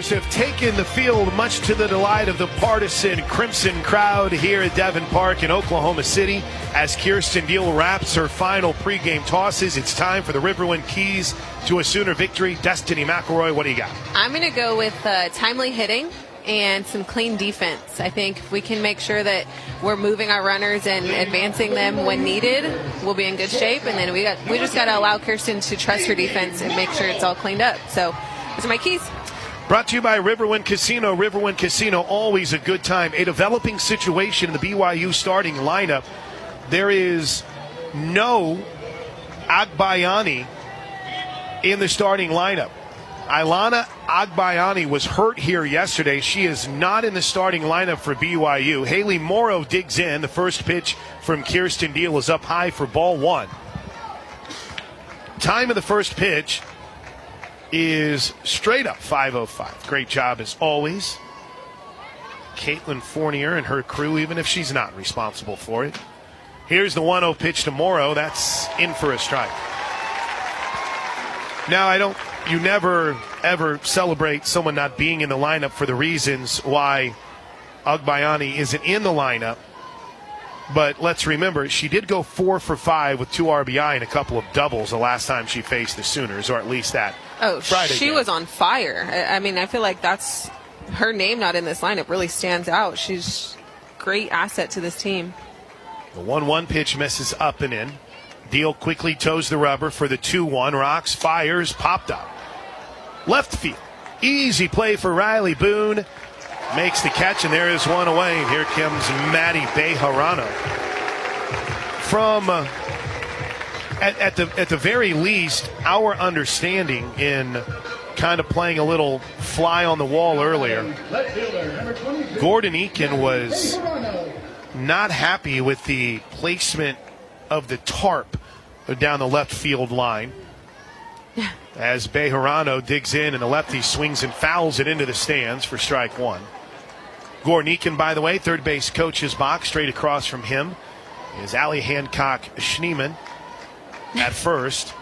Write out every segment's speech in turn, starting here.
Cougars have taken the field much to the delight of the partisan Crimson crowd here at Devon Park in Oklahoma City. As Kirsten Deal wraps her final pregame tosses, it's time for the Riverwind keys to a Sooner victory. Destiny McElroy, what do you got? I'm going to go with timely hitting and some clean defense. I think if we can make sure that we're moving our runners and advancing them when needed, we'll be in good shape. And then we just got to allow Kirsten to trust her defense and make sure it's all cleaned up. So those are my keys. Brought to you by Riverwind Casino. Riverwind Casino, always a good time. A developing situation in the BYU starting lineup. There is no Agbayani in the starting lineup. Ilana Agbayani was hurt here yesterday. She is not in the starting lineup for BYU. Haley Morrow digs in. The first pitch from Kirsten Deal is up high for ball one. Time of the first pitch is straight up 5:05. Great job as always. Caitlin Fournier and her crew, even if she's not responsible for it. Here's the 1-0 pitch to Morrow. That's in for a strike. Now, you never, ever celebrate someone not being in the lineup for the reasons why Agbayani isn't in the lineup. But let's remember, she did go 4 for 5 with 2 RBI and a couple of doubles the last time she faced the Sooners, or at least that Friday she game. was on fire. I mean, I feel like that's her name not in this lineup really stands out. She's a great asset to this team. The 1-1 pitch misses up and in. Deal quickly toes the rubber for the 2-1. Rocks, fires, popped up. Left field. Easy play for Riley Boone. Makes the catch, and there is one away. And here comes Maddie Bejarano. From, at the very least, our understanding in kind of playing a little fly on the wall earlier, Gordon Eakin was not happy with the placement of the tarp down the left field line. As Bejarano digs in and the lefty swings and fouls it into the stands for strike one. Gordon Eakin, by the way, third base coach's box. Straight across from him is Allie Hancock Schneeman at first.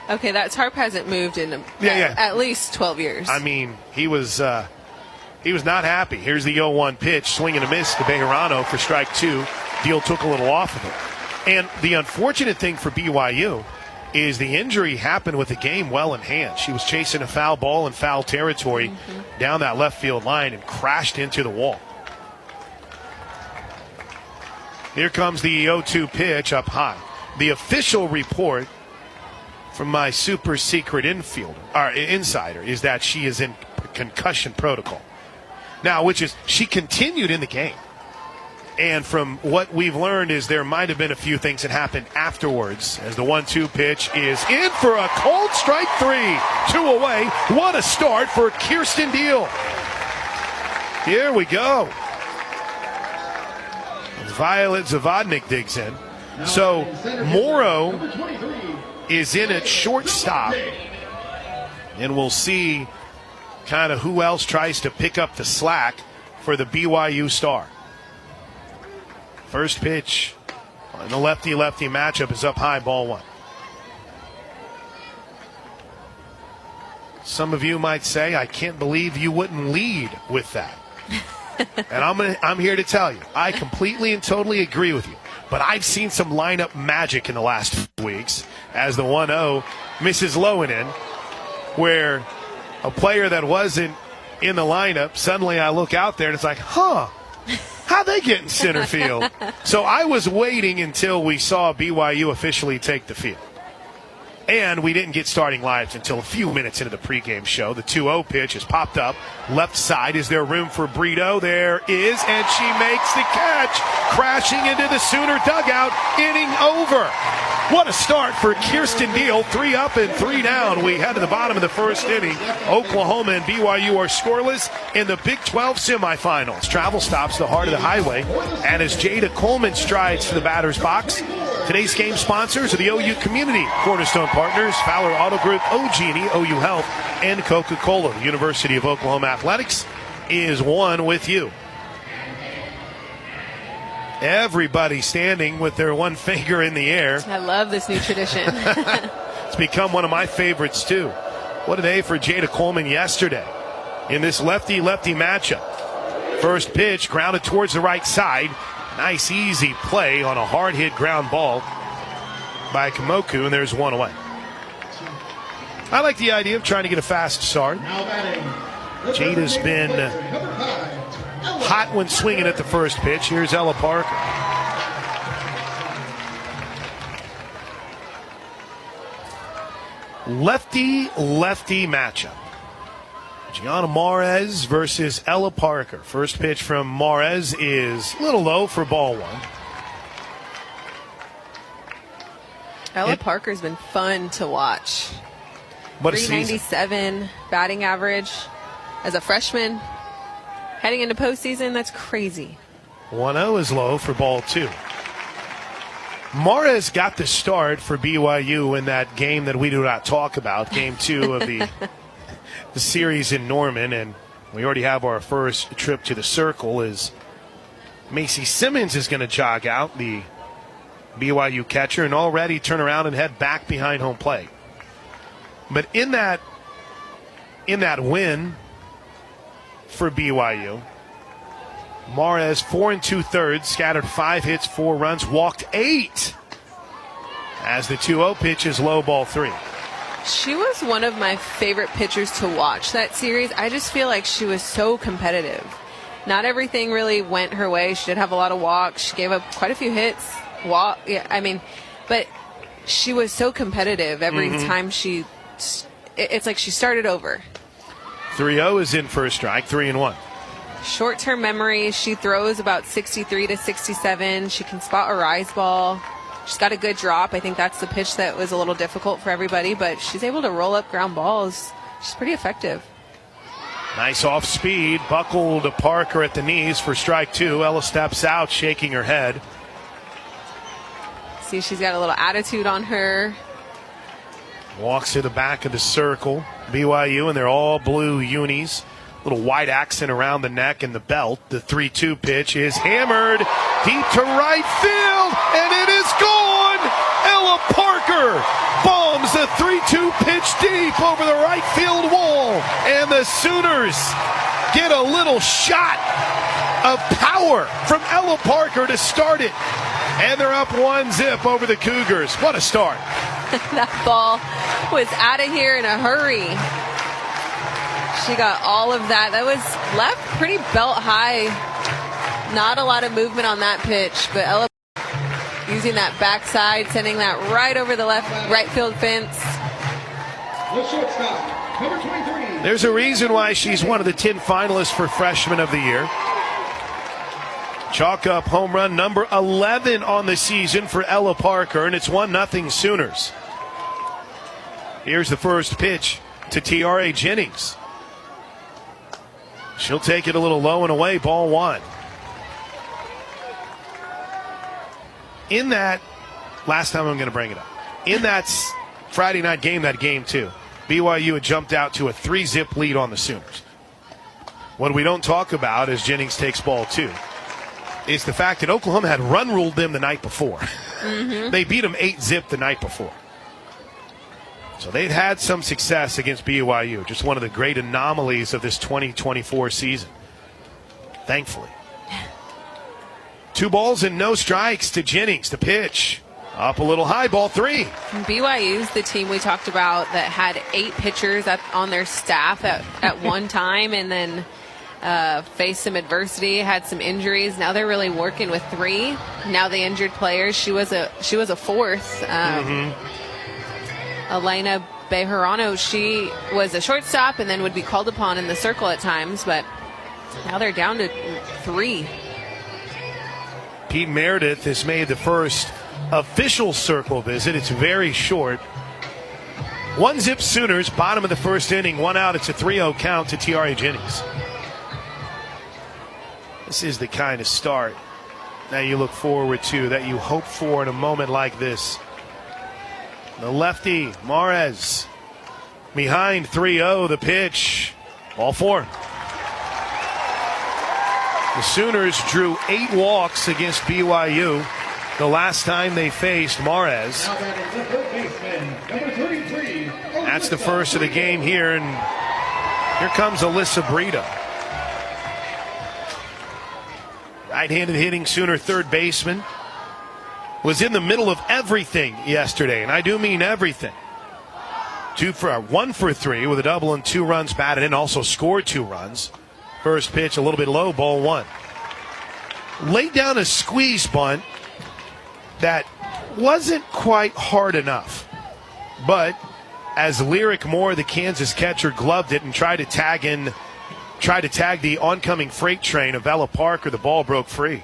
Okay, that tarp hasn't moved in at least 12 years. I mean, he was not happy. Here's the 0-1 pitch, swing and a miss to Bejarano for strike two. Deal took a little off of it. And the unfortunate thing for BYU is the injury happened with the game well in hand. She was chasing a foul ball in foul territory down that left field line and crashed into the wall. Here comes the 0-2 pitch up high. The official report from my super secret insider is that she is in concussion protocol. Now, she continued in the game. And from what we've learned is there might have been a few things that happened afterwards as the 1-2 pitch is in for a cold strike three. 2 away. What a start for Kirsten Deal. Here we go. Violet Zavodnik digs in. So Morrow is in at shortstop. And we'll see kind of who else tries to pick up the slack for the BYU star. First pitch in the lefty-lefty matchup is up high, ball one. Some of you might say, I can't believe you wouldn't lead with that. And I'm here to tell you, I completely and totally agree with you. But I've seen some lineup magic in the last few weeks as the 1-0 misses low and in, where a player that wasn't in the lineup, suddenly I look out there and it's like, how'd they get in center field? So I was waiting until we saw BYU officially take the field. And we didn't get starting lives until a few minutes into the pregame show. The 2-0 pitch has popped up. Left side, is there room for Brito? There is, and she makes the catch. Crashing into the Sooner dugout, inning over. What a start for Kirsten Deal. 3 up and 3 down. We head to the bottom of the first inning. Oklahoma and BYU are scoreless in the Big 12 semifinals. Travel stops the heart of the highway. And as Jada Coleman strides to the batter's box, today's game sponsors are the OU Community Cornerstone Partners, Fowler Auto Group, OG&E, OU Health, and Coca-Cola. The University of Oklahoma Athletics is one with you. Everybody standing with their one finger in the air. I love this new tradition. It's become one of my favorites, too. What a day for Jada Coleman yesterday. in this lefty-lefty matchup. First pitch grounded towards the right side. Nice, easy play on a hard-hit ground ball by Kamoku, and there's one away. I like the idea of trying to get a fast start. Jade has been hot when swinging at the first pitch. Here's Ella Parker. Lefty-lefty matchup. Gianna Mares versus Ella Parker. First pitch from Mares is a little low for ball one. Ella Parker's been fun to watch. What a 397 batting average as a freshman. Heading into postseason, that's crazy. 1-0 is low for ball two. Mares got the start for BYU in that game that we do not talk about, game 2 of the series in Norman, and we already have our first trip to the circle as Macy Simmons is going to jog out, the BYU catcher, and already turn around and head back behind home plate. But in that win for BYU, Mares 4 2/3, scattered 5 hits, 4 runs, walked 8 as the 2-0 pitch is low, ball 3. She was one of my favorite pitchers to watch that series. I just feel like she was so competitive. Not everything really went her way. She did have a lot of walks. She gave up quite a few hits. But she was so competitive every time it's like she started over. 3-0 is in for a strike, 3-1. Short-term memory, she throws about 63 to 67. She can spot a rise ball. She's got a good drop. I think that's the pitch that was a little difficult for everybody, but she's able to roll up ground balls. She's pretty effective. Nice off speed, buckled to Parker at the knees for strike 2. Ella steps out, shaking her head. See, she's got a little attitude on her. Walks to the back of the circle. BYU, and they're all blue unis. Little white accent around the neck and the belt. The 3-2 pitch is hammered deep to right field, and it is gone! Ella Parker bombs the 3-2 pitch deep over the right field wall, and the Sooners get a little shot of power from Ella Parker to start it. And they're up 1-0 over the Cougars. What a start. That ball was out of here in a hurry. She got all of that. That was left pretty belt high. Not a lot of movement on that pitch, but Ella using that backside, sending that right over the right field fence. There's a reason why she's one of the 10 finalists for Freshman of the Year. Chalk up home run number 11 on the season for Ella Parker, and it's 1-0 Sooners. Here's the first pitch to Tiare Jennings. She'll take it a little low and away, ball 1. In that, last time I'm going to bring it up, in that Friday night game, that game 2, BYU had jumped out to a 3-0 lead on the Sooners. What we don't talk about as Jennings takes ball 2 is the fact that Oklahoma had run ruled them the night before. They beat them 8-0 the night before. So they'd had some success against BYU. Just one of the great anomalies of this 2024 season. Thankfully. 2 balls and no strikes to Jennings. The pitch up a little high, ball 3. BYU's the team we talked about that had 8 pitchers on their staff at one time, and then faced some adversity, had some injuries. Now they're really working with 3. Now the injured players. She was a 4th. Elena Bejarano, she was a shortstop and then would be called upon in the circle at times, but now they're down to 3. Pete Meredith has made the first official circle visit. It's very short. 1-0 Sooners, bottom of the first inning, 1 out. It's a 3-0 count to Tiare Jennings. This is the kind of start that you look forward to, that you hope for in a moment like this. The lefty, Mares, behind 3-0, the pitch, ball 4. The Sooners drew 8 walks against BYU the last time they faced Mares. That's the first of the game here, and Here comes Alyssa Brito. Right-handed hitting Sooner third baseman. Was in the middle of everything yesterday, and I do mean everything. 1 for 3 with a double and 2 runs batted in. Also scored 2 runs. First pitch a little bit low, ball 1. Laid down a squeeze bunt that wasn't quite hard enough. But as Lyric Moore, the Kansas catcher, gloved it and tried to tag the oncoming freight train of Ella Parker, the ball broke free.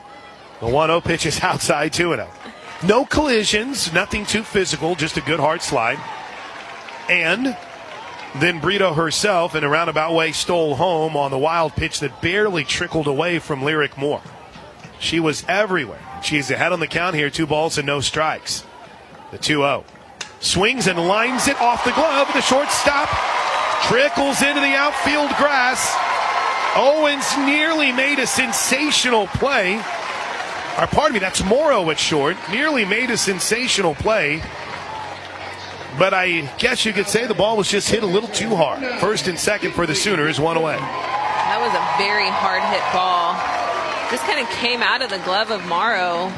The 1-0 pitch is outside 2-0. No collisions, nothing too physical, just a good hard slide. And then Brito herself, in a roundabout way, stole home on the wild pitch that barely trickled away from Lyric Moore. She was everywhere. She's ahead on the count here, 2 balls and no strikes. The 2-0. Swings and lines it off the glove. The shortstop trickles into the outfield grass. Owens nearly made a sensational play. Or pardon me, that's Morrow at short. Nearly made a sensational play. But I guess you could say the ball was just hit a little too hard. First and second for the Sooners, 1 away. That was a very hard hit ball. Just kind of came out of the glove of Morrow.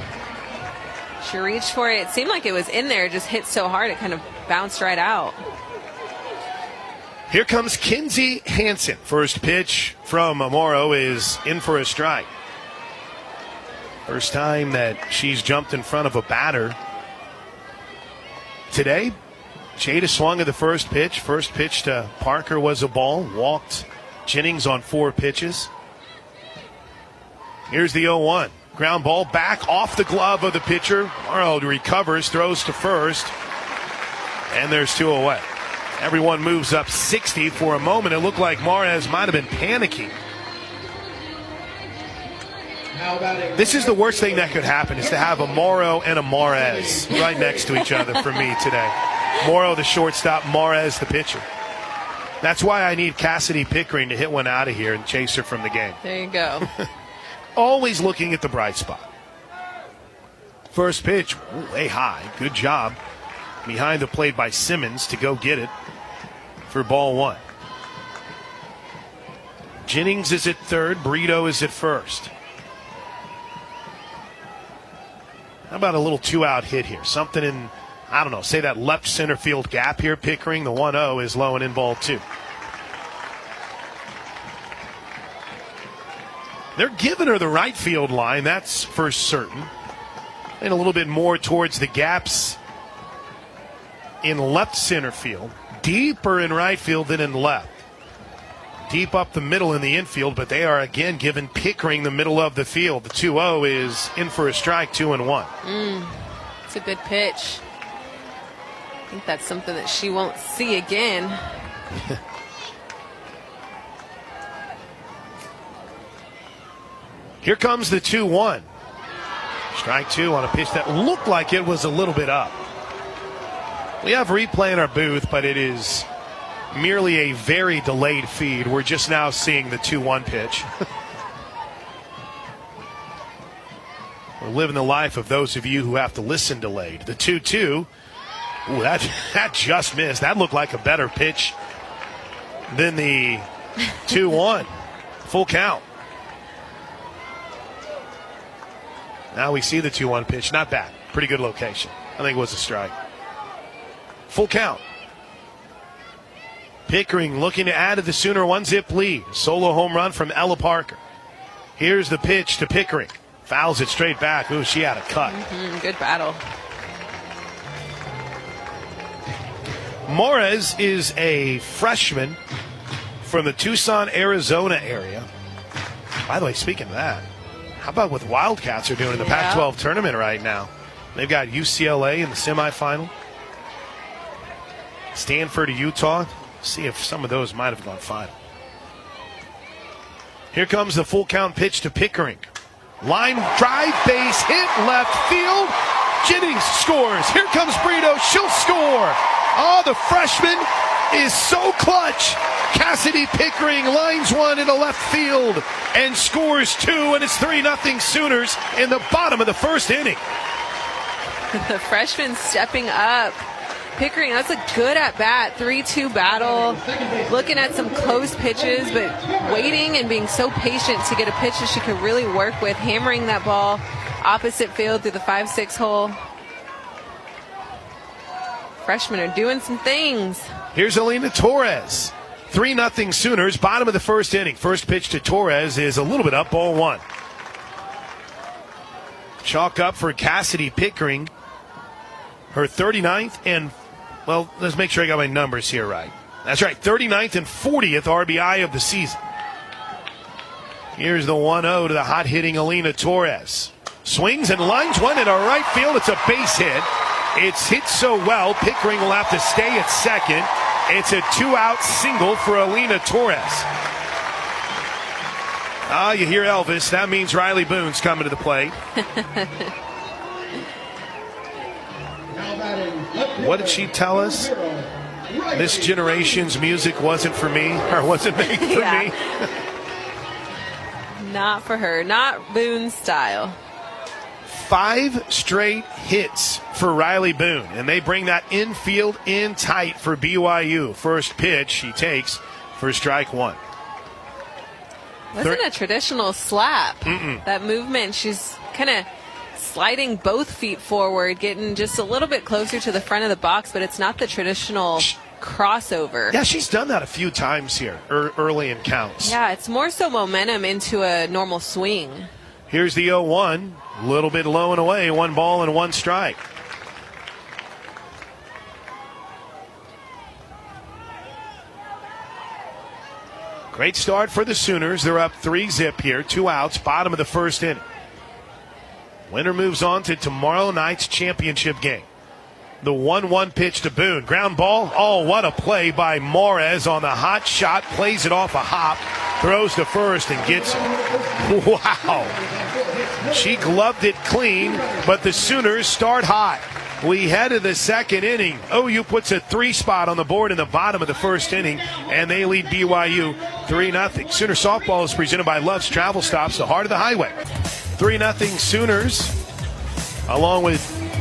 She reached for it. It seemed like it was in there, just hit so hard it kind of bounced right out. Here comes Kinsey Hansen. First pitch from Morrow is in for a strike. First time that she's jumped in front of a batter today. Jada swung at the first pitch. First pitch to Parker was a ball. Walked Jennings on 4 pitches. Here's the 0-1. Ground ball back off the glove of the pitcher. Morrow recovers, throws to first. And there's 2 away. Everyone moves up 60. For a moment, it looked like Mares might have been panicking. This is the worst thing that could happen, is to have a Morrow and a Mares right next to each other for me today. Morrow, the shortstop, Mares, the pitcher. That's why I need Cassidy Pickering to hit one out of here and chase her from the game. There you go. Always looking at the bright spot. First pitch, way high. Good job. Behind the plate by Simmons to go get it for ball 1. Jennings is at third. Brito is at first. How about a little 2-out hit here? Something in, I don't know, say that left center field gap here. Pickering, the 1-0 is low and in ball 2. They're giving her the right field line, that's for certain. And a little bit more towards the gaps in left center field. Deeper in right field than in left. Deep up the middle in the infield, but they are again giving Pickering the middle of the field. The 2-0 is in for a strike, 2-1. It's a good pitch. I think that's something that she won't see again. Here comes the 2-1. Strike 2 on a pitch that looked like it was a little bit up. We have replay in our booth, but it is merely a very delayed feed. We're just now seeing the 2-1 pitch. We're living the life of those of you who have to listen delayed. The 2-2. Ooh, that just missed. That looked like a better pitch than the 2-1. Full count. Now we see the 2-1 pitch. Not bad. Pretty good location. I think it was a strike. Full count. Pickering looking to add to the Sooner 1-zip lead. Solo home run from Ella Parker. Here's the pitch to Pickering. Fouls it straight back. Ooh, she had a cut. Good battle. Morez is a freshman from the Tucson, Arizona area. By the way, speaking of that, how about what the Wildcats are doing in the Pac-12 tournament right now? They've got UCLA in the semifinal. Stanford, Utah. See if some of those might have gone final. Here comes the full count pitch to Pickering. Line drive, base hit, left field. Jennings scores. Here comes Brito. She'll score. Oh, the freshman is so clutch. Cassidy Pickering lines one into left field and scores 2, and it's 3-0 Sooners in the bottom of the first inning. The freshman stepping up Pickering, that's a good at-bat, 3-2 battle, looking at some close pitches, but waiting and being so patient to get a pitch that she could really work with, hammering that ball opposite field through the 5-6 hole. Freshmen are doing some things. Here's Alina Torres. 3-0 Sooners, bottom of the first inning. First pitch to Torres is a little bit up, ball one. Chalk up for Cassidy Pickering. Her 39th and, well, let's make sure I got my numbers here right. That's right, 39th and 40th RBI of the season. Here's the 1-0 to the hot-hitting Alina Torres. Swings and lines one into right field. It's a base hit. It's hit so well, Pickering will have to stay at second. It's a 2-out single for Alina Torres. You hear Elvis. That means Riley Boone's coming to the plate. What did she tell us? This generation's music wasn't for me, or wasn't made for me. Not for her, not Boone's style. 5 straight hits for Riley Boone, and they bring that infield in tight for BYU. First pitch she takes for strike one. Wasn't a traditional slap. That movement, she's kind of sliding both feet forward, getting just a little bit closer to the front of the box, but it's not the traditional crossover. Yeah, she's done that a few times here early in counts. Yeah, it's more so momentum into a normal swing. Here's the 0-1. A little bit low and away. 1 ball and 1 strike. Great start for the Sooners. They're up 3-0 here. 2 outs. Bottom of the first inning. Winner moves on to tomorrow night's championship game. The 1-1 pitch to Boone. Ground ball. Oh, what a play by Morez on the hot shot. Plays it off a hop. Throws to first and gets it. Wow. She gloved it clean, but the Sooners start hot. We head to the second inning. OU puts a 3 spot on the board in the bottom of the first inning, and they lead BYU 3-0. Sooner softball is presented by Love's Travel Stops, the heart of the highway. 3-0 Sooners, along with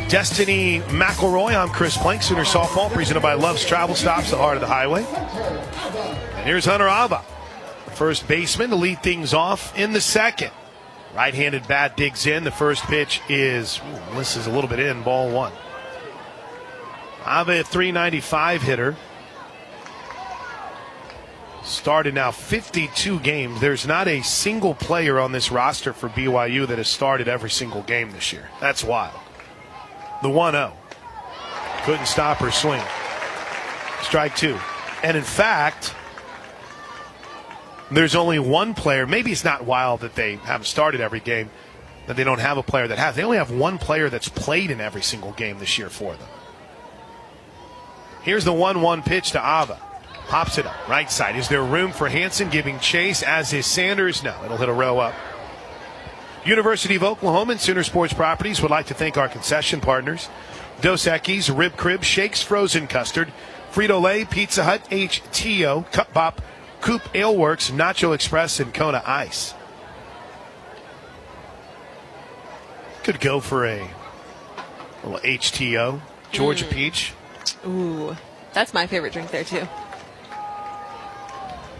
Destiny McElroy. I'm Chris Plank. Sooner softball presented by Love's Travel Stops, the heart of the highway. And here's Hunter Ava, first baseman, to lead things off in the second. Right-handed bat digs in. The first pitch is, this is a little bit in, ball one. Ava, a .395 hitter. Started now 52 games. There's not a single player on this roster for BYU that has started every single game this year. That's wild. The 1-0. Couldn't stop her swing. Strike two. And in fact, there's only one player. Maybe it's not wild that they haven't started every game, that they don't have a player that has. They only have one player that's played in every single game this year for them. Here's the 1-1 pitch to Ava. Pops it up, right side. Is there room for Hansen giving chase, as is Sanders? No, it'll hit a row up. University of Oklahoma and Sooner Sports Properties would like to thank our concession partners: Dos Equis, Rib Crib, Shakes Frozen Custard, Frito-Lay, Pizza Hut, HTO, Cup Bop, Coop Ale Works, Nacho Express, and Kona Ice. Could go for a little HTO, Georgia Peach. Ooh, that's my favorite drink there, too.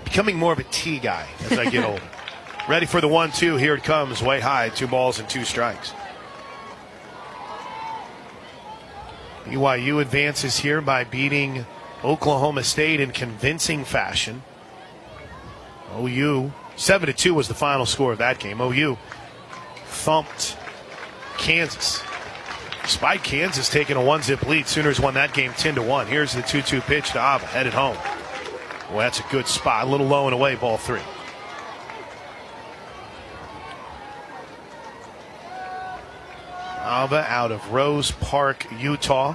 Becoming more of a tea guy as I get older. Ready for the 1-2. Here it comes, way high, 2 balls and 2 strikes. BYU advances here by beating Oklahoma State in convincing fashion. OU, 7-2 was the final score of that game. OU thumped Kansas. Despite Kansas taking a 1-zip lead, Sooners won that game 10-1. Here's the 2-2 pitch to Ava, headed home. Well, that's a good spot. A little low and away, ball 3. Ava out of Rose Park, Utah,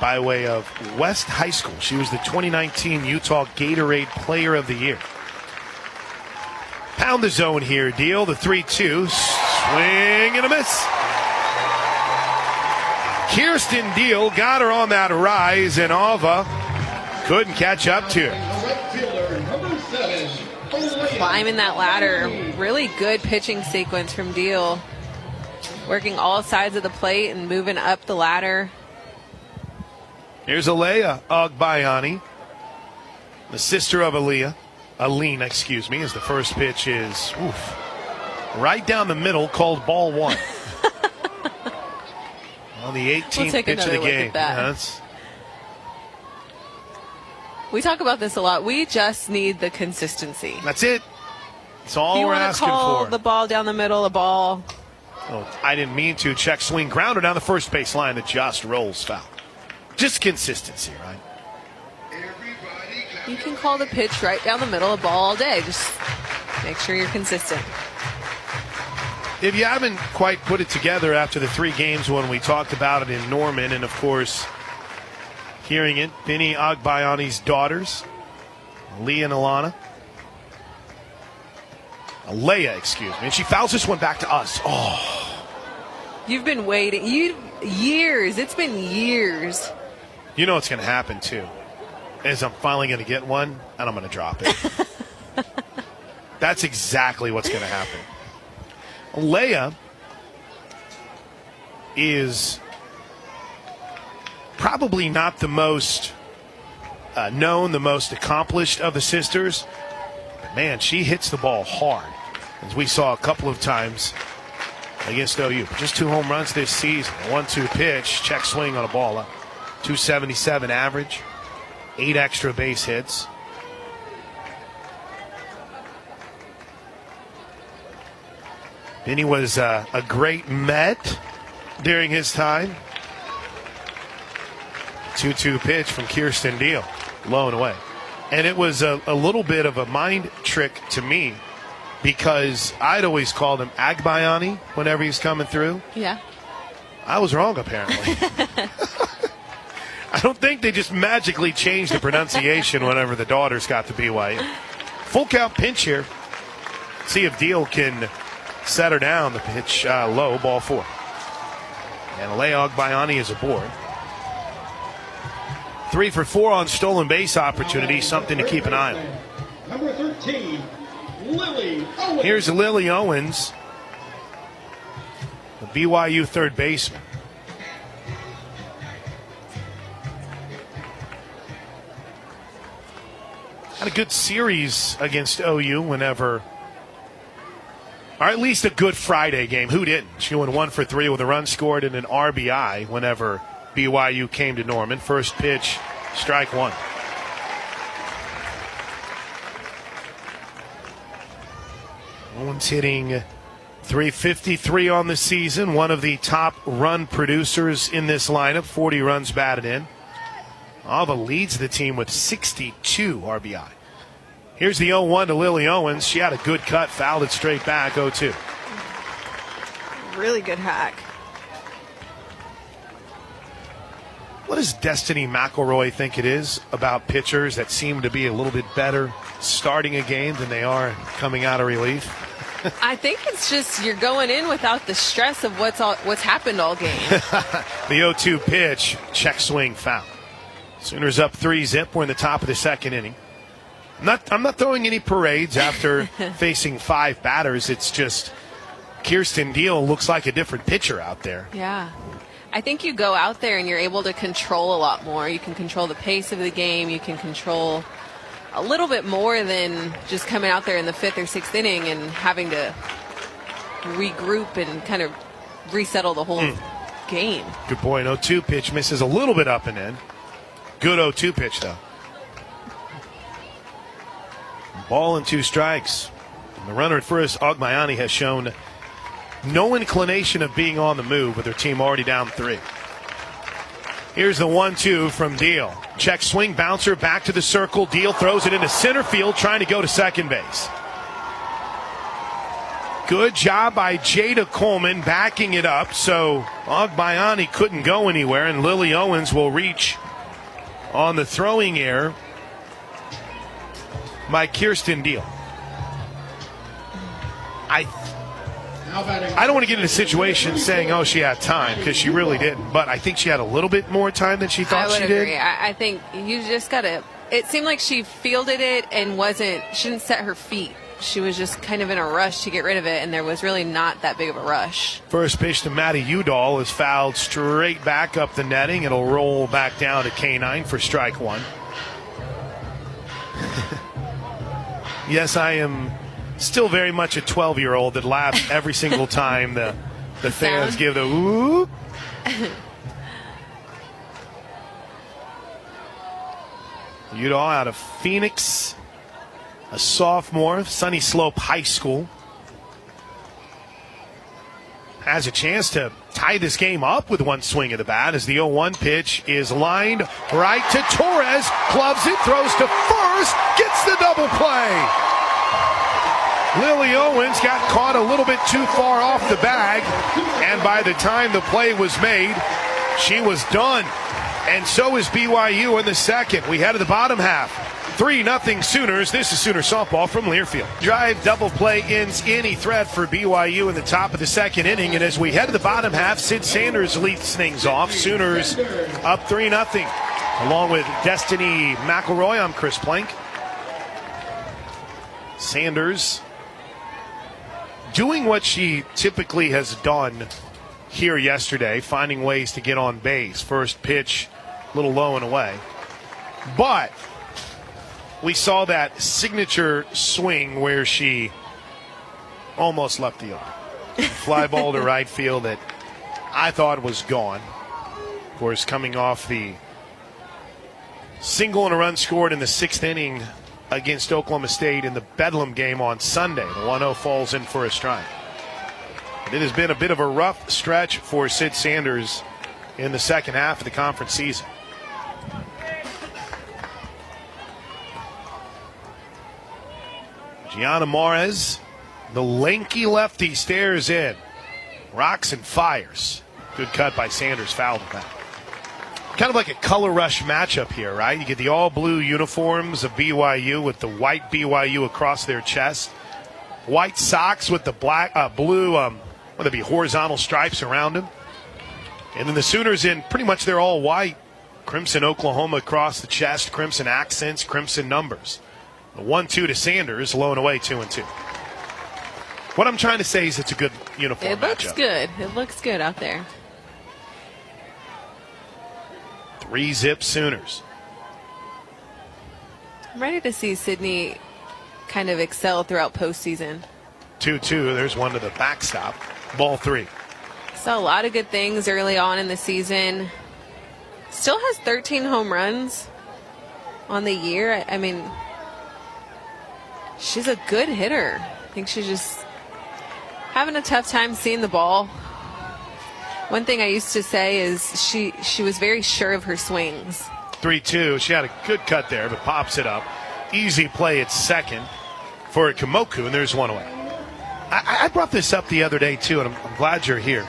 by way of West High School. She was the 2019 Utah Gatorade Player of the Year. Pound the zone here, Deal. The 3-2. Swing and a miss. Kirsten Deal got her on that rise, and Ava couldn't catch up to her. Climbing that ladder. Really good pitching sequence from Deal. working all sides of the plate and moving up the ladder. Here's Alea Agbayani, the sister of Alina, as the first pitch is right down the middle, called ball one. On the 18th pitch of the game. We talk about this a lot. We just need the consistency. That's it. That's all we're asking for. You want to call for. the ball down the middle, a ball. Oh, I didn't mean to. Check swing, grounder down the first base line that just rolls foul. Just consistency, right? You can call the pitch right down the middle, a ball all day. Just make sure you're consistent. If you haven't quite put it together after the 3 games when we talked about it in Norman, and of course, hearing it, Vinny Agbayani's daughters, Leah and Alea, and she fouls this one back to us. Oh. You've been waiting. Years. It's been years. You know what's going to happen, too, is I'm finally going to get one, and I'm going to drop it. That's exactly what's going to happen. Alea is probably not the most known, the most accomplished of the sisters. But, man, she hits the ball hard, as we saw a couple of times against OU. Just 2 home runs this season. A 1-2 pitch, check swing on a ball up. 277 average, 8 extra base hits. Vinny was a great Met during his time. 2-2 pitch from Kirsten Deal, low and away. And it was a little bit of a mind trick to me because I'd always called him Agbayani whenever he's coming through. Yeah. I was wrong, apparently. I don't think they just magically changed the pronunciation whenever the daughters got to BYU. Full count pinch here. See if Deal can set her down. The pitch low, ball 4. And Alea Agbayani is aboard. 3 for 4 on stolen base opportunities, something to keep an eye on. Number 13, Lily Owens. Here's Lily Owens, the BYU third baseman. Had a good series against OU whenever, or at least a good Friday game. Who didn't? She went 1 for 3 with a run scored and an RBI whenever BYU came to Norman. First pitch, strike 1. Owens hitting .353 on the season. One of the top run producers in this lineup. 40 runs batted in. Alva leads the team with 62 RBI. Here's the 0-1 to Lily Owens. She had a good cut, fouled it straight back, 0-2. Really good hack. What does Destiny McElroy think it is about pitchers that seem to be a little bit better starting a game than they are coming out of relief? I think it's just you're going in without the stress of what's happened all game. The 0-2 pitch, check swing, foul. Sooners up 3-0. We're in the top of the second inning. I'm not throwing any parades after facing 5 batters. It's just Kirsten Deal looks like a different pitcher out there. Yeah. I think you go out there and you're able to control a lot more. You can control the pace of the game. You can control a little bit more than just coming out there in the 5th or 6th inning and having to regroup and kind of resettle the whole game. Good point. 0-2 pitch misses a little bit up and in. Good 0-2 pitch, though. Ball and 2 strikes. And the runner at first, Agbayani, has shown no inclination of being on the move with her team already down 3. Here's the 1-2 from Deal. Check swing, bouncer back to the circle. Deal throws it into center field, trying to go to second base. Good job by Jada Coleman backing it up, so Agbayani couldn't go anywhere, and Lily Owens will reach on the throwing error by Kirsten Deal. I don't want to get in a situation saying, oh, she had time, because she really didn't. But I think she had a little bit more time than she thought she did. I would agree. I think you just got to – it seemed like she fielded it and she didn't set her feet she was just kind of in a rush to get rid of it, and there was really not that big of a rush. First pitch to Maddie Udall is fouled straight back up the netting. It'll roll back down to K9 for strike one. Yes, I am still very much a 12-year-old that laughs every single time the fans sound. give the whoop. Udall out of Phoenix, a sophomore, Sunny Slope High School. Has a chance to tie this game up with one swing of the bat as the 0-1 pitch is lined right to Torres. Clubs it, throws to first, gets the double play. Lily Owens got caught a little bit too far off the bag, and by the time the play was made, she was done. And so is BYU in the second. We head to the bottom half. 3-0 Sooners. This is Sooner softball from Learfield. Drive double play ends any threat for BYU in the top of the second inning. And as we head to the bottom half, Sid Sanders leads things off. Sooners up 3-0. Along with Destiny McElroy, I'm Chris Plank. Sanders doing what she typically has done here yesterday, finding ways to get on base. First pitch, a little low and away. But we saw that signature swing where she almost left the yard. Fly ball to right field that I thought was gone. Of course, coming off the single and a run scored in the sixth inning against Oklahoma State in the Bedlam game on Sunday. The 1-0 falls in for a strike. It has been a bit of a rough stretch for Sid Sanders in the second half of the conference season. Gianna Mares, the lanky lefty, stares in. Rocks and fires. Good cut by Sanders, fouled it back. Kind of like a color rush matchup here, right? You get the all-blue uniforms of BYU with the white BYU across their chest. White socks with the black, blue, whether it be horizontal stripes around them. And then the Sooners in pretty much they're all white. Crimson Oklahoma across the chest, crimson accents, crimson numbers. The 1-2 to Sanders, low and away, 2-2. What I'm trying to say is it's a good uniform matchup. It looks good. It looks good out there. 3-zip Sooners. I'm ready to see Sydney kind of excel throughout postseason. 2-2. There's one to the backstop. Ball 3. Saw a lot of good things early on in the season. Still has 13 home runs on the year. I mean, she's a good hitter. I think she's just having a tough time seeing the ball. One thing I used to say is she was very sure of her swings. 3-2. She had a good cut there, but pops it up. Easy play at second for Kamoku, and there's one away. I brought this up the other day, too, and I'm glad you're here.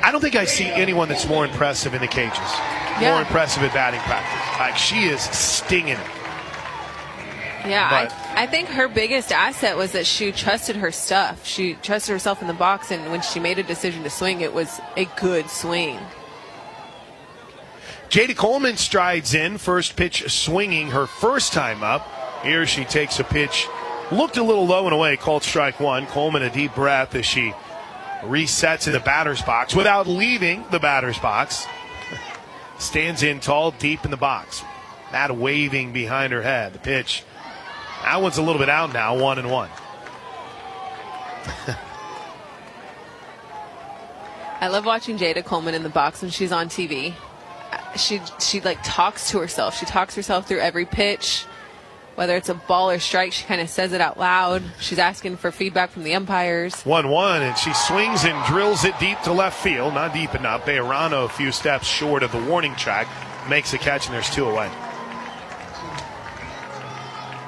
I don't think I see anyone that's more impressive in the cages. Yeah. More impressive at batting practice. Like, she is stinging it. Yeah, I think her biggest asset was that she trusted her stuff. She trusted herself in the box, and when she made a decision to swing, it was a good swing. Jada Coleman strides in, first pitch swinging her first time up. Here she takes a pitch, looked a little low and away, called strike one. Coleman a deep breath as she resets in the batter's box without leaving the batter's box. Stands in tall, deep in the box. That waving behind her head. The pitch. That one's a little bit out now, 1-1. I love watching Jada Coleman in the box when she's on TV. She like talks to herself. She talks herself through every pitch. Whether it's a ball or strike, she kind of says it out loud. She's asking for feedback from the umpires. 1-1, and she swings and drills it deep to left field. Not deep enough. Bejarano a few steps short of the warning track. Makes a catch, and there's two away.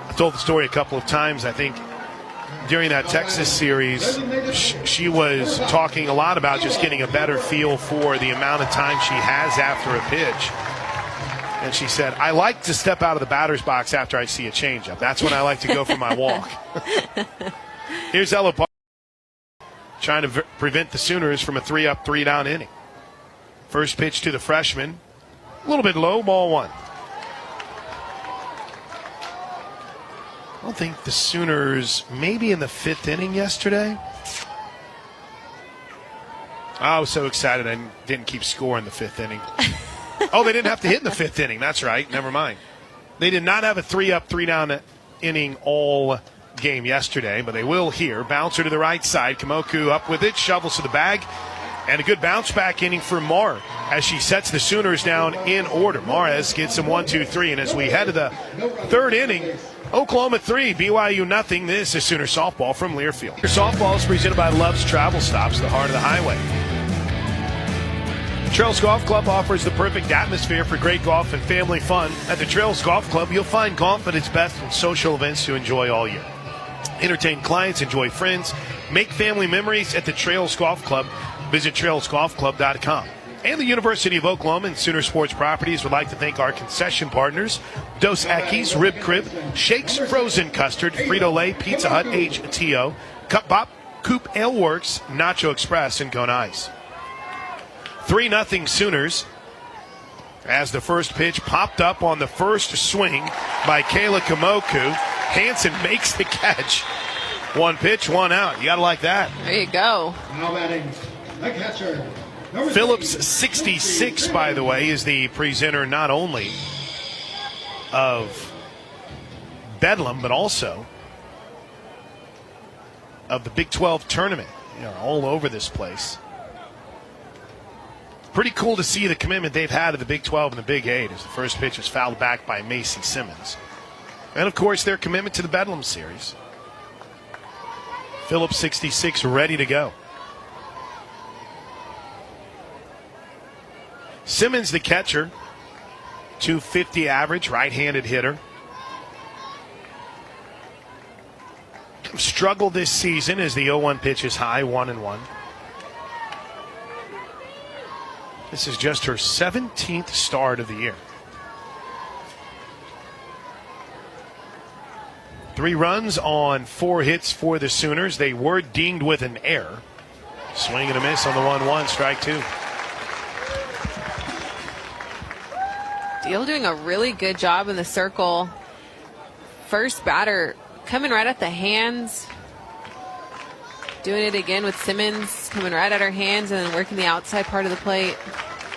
I told the story a couple of times. I think during that Texas series, she was talking a lot about just getting a better feel for the amount of time she has after a pitch. And she said, I like to step out of the batter's box after I see a changeup. That's when I like to go for my walk. Here's Ella Park trying to prevent the Sooners from a 3-up, 3-down inning. First pitch to the freshman. A little bit low, ball one. I don't think the Sooners, maybe in the 5th inning yesterday. I was so excited I didn't keep score in the 5th inning. Oh, they didn't have to hit in the 5th inning. That's right. Never mind. They did not have a 3-up, 3-down inning all game yesterday, but they will here. Bouncer to the right side. Kamoku up with it, shovels to the bag, and a good bounce back inning for Mar as she sets the Sooners down in order. Mares gets them 1, 2, 3, and as we head to the 3rd inning, Oklahoma 3, BYU nothing. This is Sooner softball from Learfield. Softball is presented by Love's Travel Stops, the heart of the highway. Trails Golf Club offers the perfect atmosphere for great golf and family fun. At the Trails Golf Club, you'll find golf at its best and social events to enjoy all year. Entertain clients, enjoy friends, make family memories at the Trails Golf Club. Visit trailsgolfclub.com. And the University of Oklahoma and Sooner Sports Properties would like to thank our concession partners, Dos Equis, Rib Crib, Shakes Frozen Custard, Frito-Lay, Pizza Hut, HTO, Cup Bop, Coop Ale Works, Nacho Express, and Cone Ice. 3-0 Sooners as the first pitch popped up on the first swing by Kayla Kamoku. Hansen makes the catch. 1 pitch, 1 out. You got to like that. There you go. Now batting the catcher. Phillips 66, by the way, is the presenter not only of Bedlam, but also of the Big 12 tournament. You know, all over this place. Pretty cool to see the commitment they've had to the Big 12 and the Big 8 as the first pitch was fouled back by Macy Simmons. And, of course, their commitment to the Bedlam series. Phillips 66 ready to go. Simmons, the catcher, 250 average, right-handed hitter. Struggled this season as the 0-1 pitch is high, 1-1. This is just her 17th start of the year. 3 runs on 4 hits for the Sooners. They were dinged with an error. Swing and a miss on the 1-1, strike 2. Deal doing a really good job in the circle. First batter coming right at the hands. Doing it again with Simmons coming right at her hands and then working the outside part of the plate.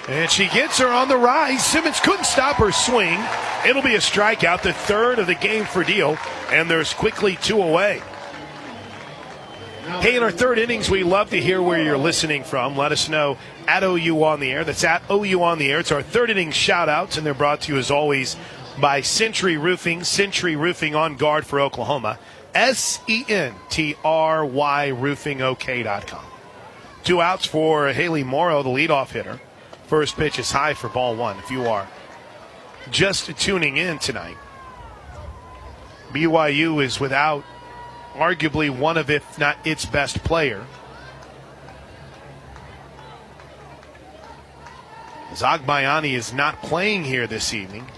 And she gets her on the rise. Simmons couldn't stop her swing. It'll be a strikeout, the 3rd of the game for Deal, and there's quickly 2 away. Hey, in our 3rd innings, we love to hear where you're listening from. Let us know at OU on the air. That's at OU on the air. It's our 3rd inning shout-outs, and they're brought to you, as always, by Century Roofing. Century Roofing on guard for Oklahoma. SENTRY roofingok.com. 2 outs for Haley Morrow, the leadoff hitter. First pitch is high for ball 1. If you are just tuning in tonight, BYU is without arguably one of, if not its best player. Zagbayani is not playing here this evening.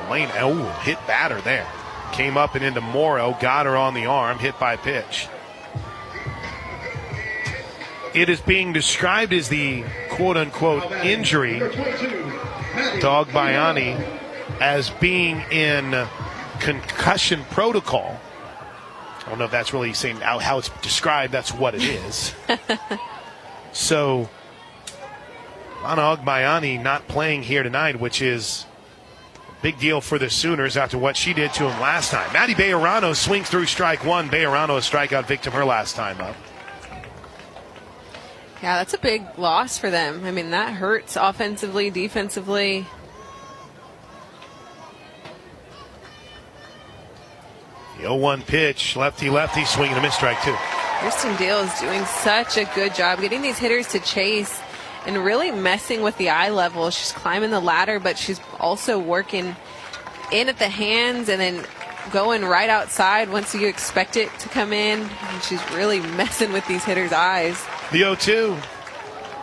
Lane, hit batter there. Came up and into Morrow, got her on the arm, hit by pitch. It is being described as the quote-unquote injury to Zagbayani as being in concussion protocol. I don't know if that's really saying how it's described. That's what it is. So, Lana Zagbayani not playing here tonight, which is a big deal for the Sooners after what she did to him last time. Maddie Bejarano swings through strike 1. Bejarano, a strikeout victim her last time up. Yeah, that's a big loss for them. I mean, that hurts offensively, defensively. The 0-1 pitch, lefty, swing and a miss, strike 2. Kristen Deal is doing such a good job getting these hitters to chase and really messing with the eye level. She's climbing the ladder, but she's also working in at the hands and then going right outside once you expect it to come in. And she's really messing with these hitters' eyes. The 0-2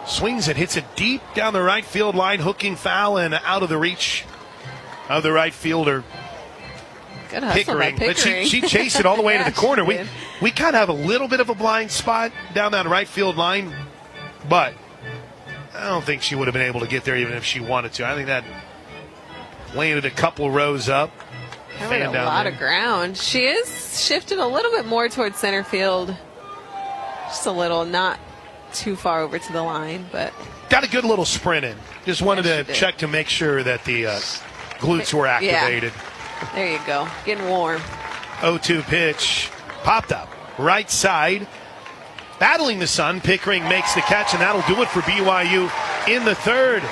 swings it, hits it deep down the right field line, hooking foul and out of the reach of the right fielder. Good hustle by Pickering. But Pickering. she chased it all the way Yeah, to the corner. she did. We kind of have a little bit of a blind spot down that right field line, but I don't think she would have been able to get there even if she wanted to. I think that landed a couple rows up Covered a lot of ground. She is shifted a little bit more towards center field. Just a little, not too far over to the line, but got a good little sprint in. Just wanted to check to make sure that the glutes were activated. Yeah. There you go. Getting warm. 0-2 pitch. Popped up. Right side. Battling the sun. Pickering makes the catch, and that'll do it for BYU in the third.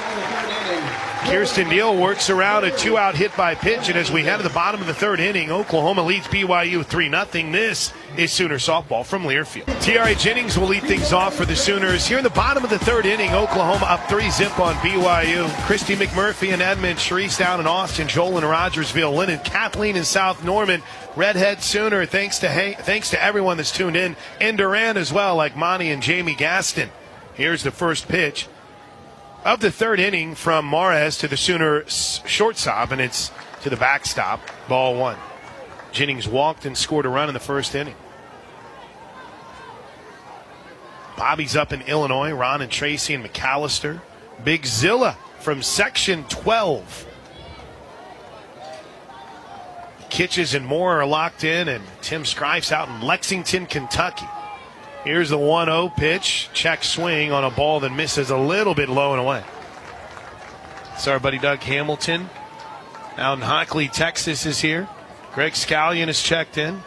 Kirsten Neal works around a 2-out hit by pitch, and as we head to the bottom of the third inning, Oklahoma leads BYU 3-0. This is Sooner softball from Learfield. Tiare Jennings will lead things off for the Sooners. Here in the bottom of the third inning, Oklahoma up 3-0 on BYU. Christy McMurphy and Edmund, Sharice down in Austin, Joel in Rogersville, Lynn and Kathleen in South Norman. Redhead Sooner, thanks to everyone that's tuned in. And Durant as well, like Monty and Jamie Gaston. Here's the first pitch of the third inning from Mares to the Sooner shortstop, and it's to the backstop. Ball one. Jennings walked and scored a run in the first inning. Bobby's up in Illinois. Ron and Tracy and McAllister. Big Zilla from Section 12. Kitches and Moore are locked in, and Tim Scrife's out in Lexington, Kentucky. Here's the 1-0 pitch. Check swing on a ball that misses a little bit low and away. So our buddy Doug Hamilton out in Hockley, Texas is here. Greg Scallion is checked in.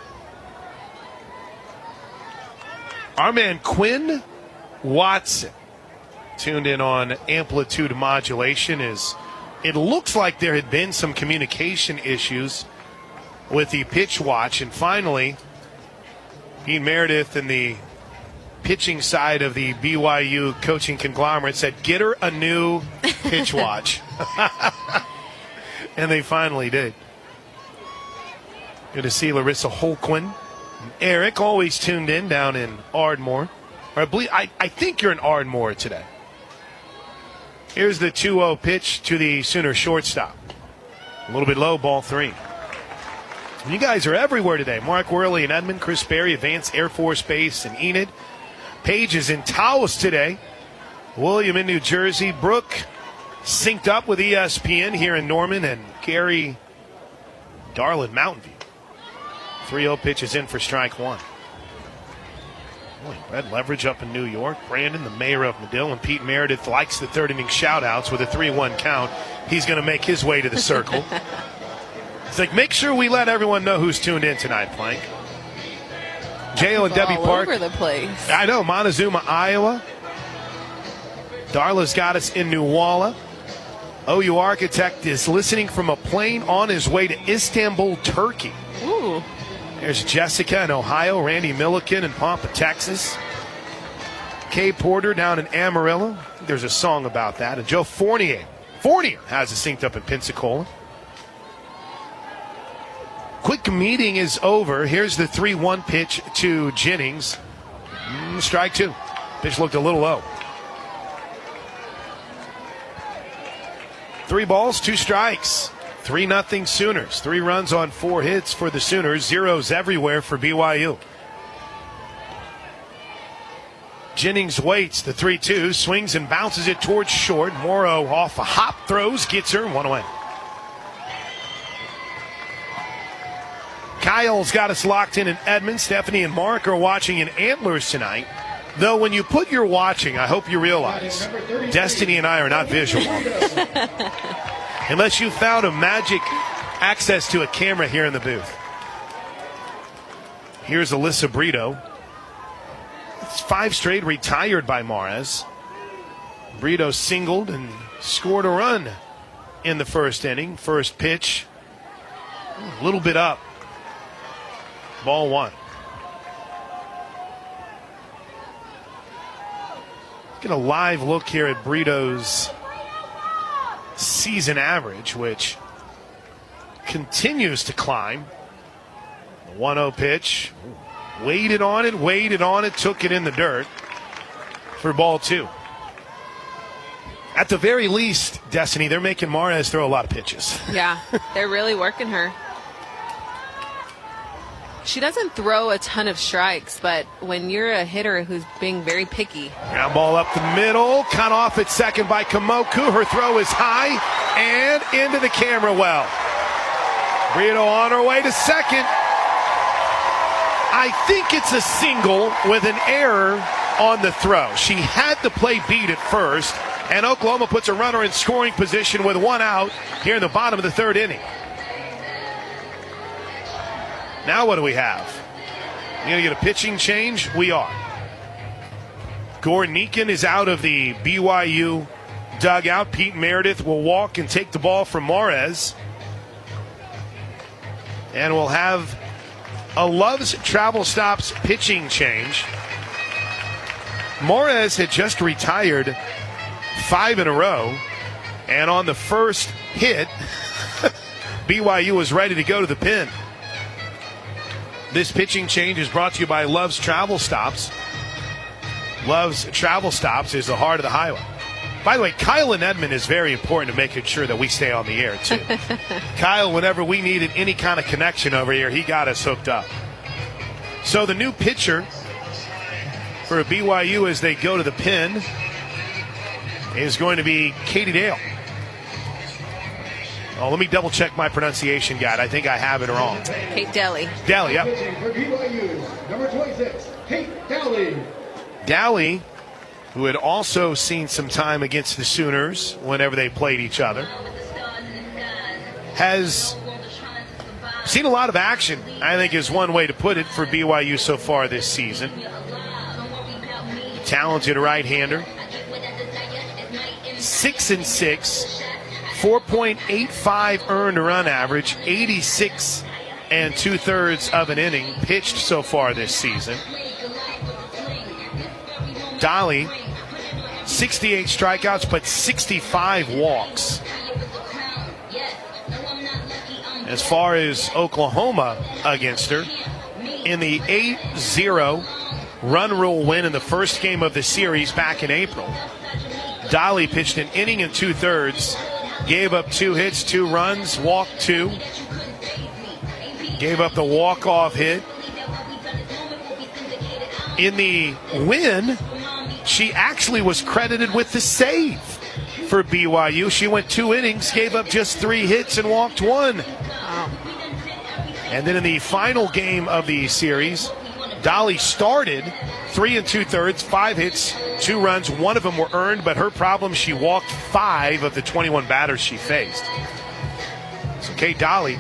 Our man Quinn Watson tuned in on amplitude modulation. It looks like there had been some communication issues with the pitch watch, and finally Ian Meredith and the pitching side of the BYU coaching conglomerate said, get her a new pitch watch. And they finally did. Good to see Larissa Holquin. Eric, always tuned in down in Ardmore. Or I think you're in Ardmore today. Here's the 2-0 pitch to the Sooner shortstop. A little bit low, ball three. You guys are everywhere today. Mark Worley in Edmond, Chris Berry, Advanced Air Force Base in Enid. Paige is in Taos today. William in New Jersey. Brooke synced up with ESPN here in Norman, and Gary Darlin, Mountain View. 3-0 pitch is in for strike one. Boy, Brad Leverage up in New York. Brandon, the mayor of Medill, and Pete Meredith likes the third inning shout-outs with a 3-1 count. He's going to make his way to the circle. It's like, make sure we let everyone know who's tuned in tonight, Plank. J.O. and Debbie Park. All over the place. I know, Montezuma, Iowa. Darla's got us in Newalla. OU Architect is listening from a plane on his way to Istanbul, Turkey. Ooh. There's Jessica in Ohio, Randy Milliken in Pampa, Texas. Kay Porter down in Amarillo. There's a song about that. And Joe Fournier has it synced up in Pensacola. Quick meeting is over. Here's the 3-1 pitch to Jennings. Strike two. Pitch looked a little low. 3 balls, 2 strikes. 3-0 Sooners. 3 runs on 4 hits for the Sooners. Zeros everywhere for BYU. Jennings waits. The 3-2. Swings and bounces it towards short. Morrow off a hop. Throws. Gets her. 1 away. Kyle's got us locked in Edmond. Stephanie and Mark are watching in Antlers tonight. Though when you put your watching, I hope you realize Destiny and I are not visual on this. Unless you found a magic access to a camera here in the booth. Here's Alyssa Brito. It's 5 straight retired by Mares. Brito singled and scored a run in the first inning. First pitch, a little bit up. Ball 1. Get a live look here at Brito's season average, which continues to climb. The 1-0 pitch. Waited on it, took it in the dirt for ball 2. At the very least, Destiny, they're making Mares throw a lot of pitches. Yeah, they're really working her. She doesn't throw a ton of strikes, but when you're a hitter who's being very picky. Ground ball up the middle, cut off at second by Kamoku. Her throw is high and into the camera well. Brito on her way to second. I think it's a single with an error on the throw. She had the play beat at first, and Oklahoma puts a runner in scoring position with one out here in the bottom of the third inning. Now what do we have? You going to get a pitching change? We are. Gordon Eakin is out of the BYU dugout. Pete Meredith will walk and take the ball from Morez. And we'll have a Love's Travel Stops pitching change. Morez had just retired 5 in a row. And on the first hit, BYU was ready to go to the pin. This pitching change is brought to you by Love's Travel Stops. Love's Travel Stops is the heart of the highway. By the way, Kyle and Edmond is very important to making sure that we stay on the air, too. Kyle, whenever we needed any kind of connection over here, he got us hooked up. So the new pitcher for BYU as they go to the pin is going to be Katie Dale. Oh, let me double-check my pronunciation guide. I think I have it wrong. Kate Daly. Daly, yep. For BYU, number 26, Kate Daly. Daly, who had also seen some time against the Sooners whenever they played each other, has seen a lot of action, I think is one way to put it, for BYU so far this season. Talented right-hander. 6-6, 4.85 earned run average, 86 2/3 of an inning pitched so far this season. Daly, 68 strikeouts, but 65 walks. As far as Oklahoma against her, in the 8-0 run rule win in the first game of the series back in April, Daly pitched an inning and 2/3, gave up 2 hits, 2 runs, walked 2, gave up the walk-off hit. In the win, she actually was credited with the save for BYU. She went 2 innings, gave up just 3 hits, and walked 1. And then in the final game of the series, Daly started 3 2/3, 5 hits, 2 runs. 1 of them were earned, but her problem, she walked 5 of the 21 batters she faced. So Kate Daly.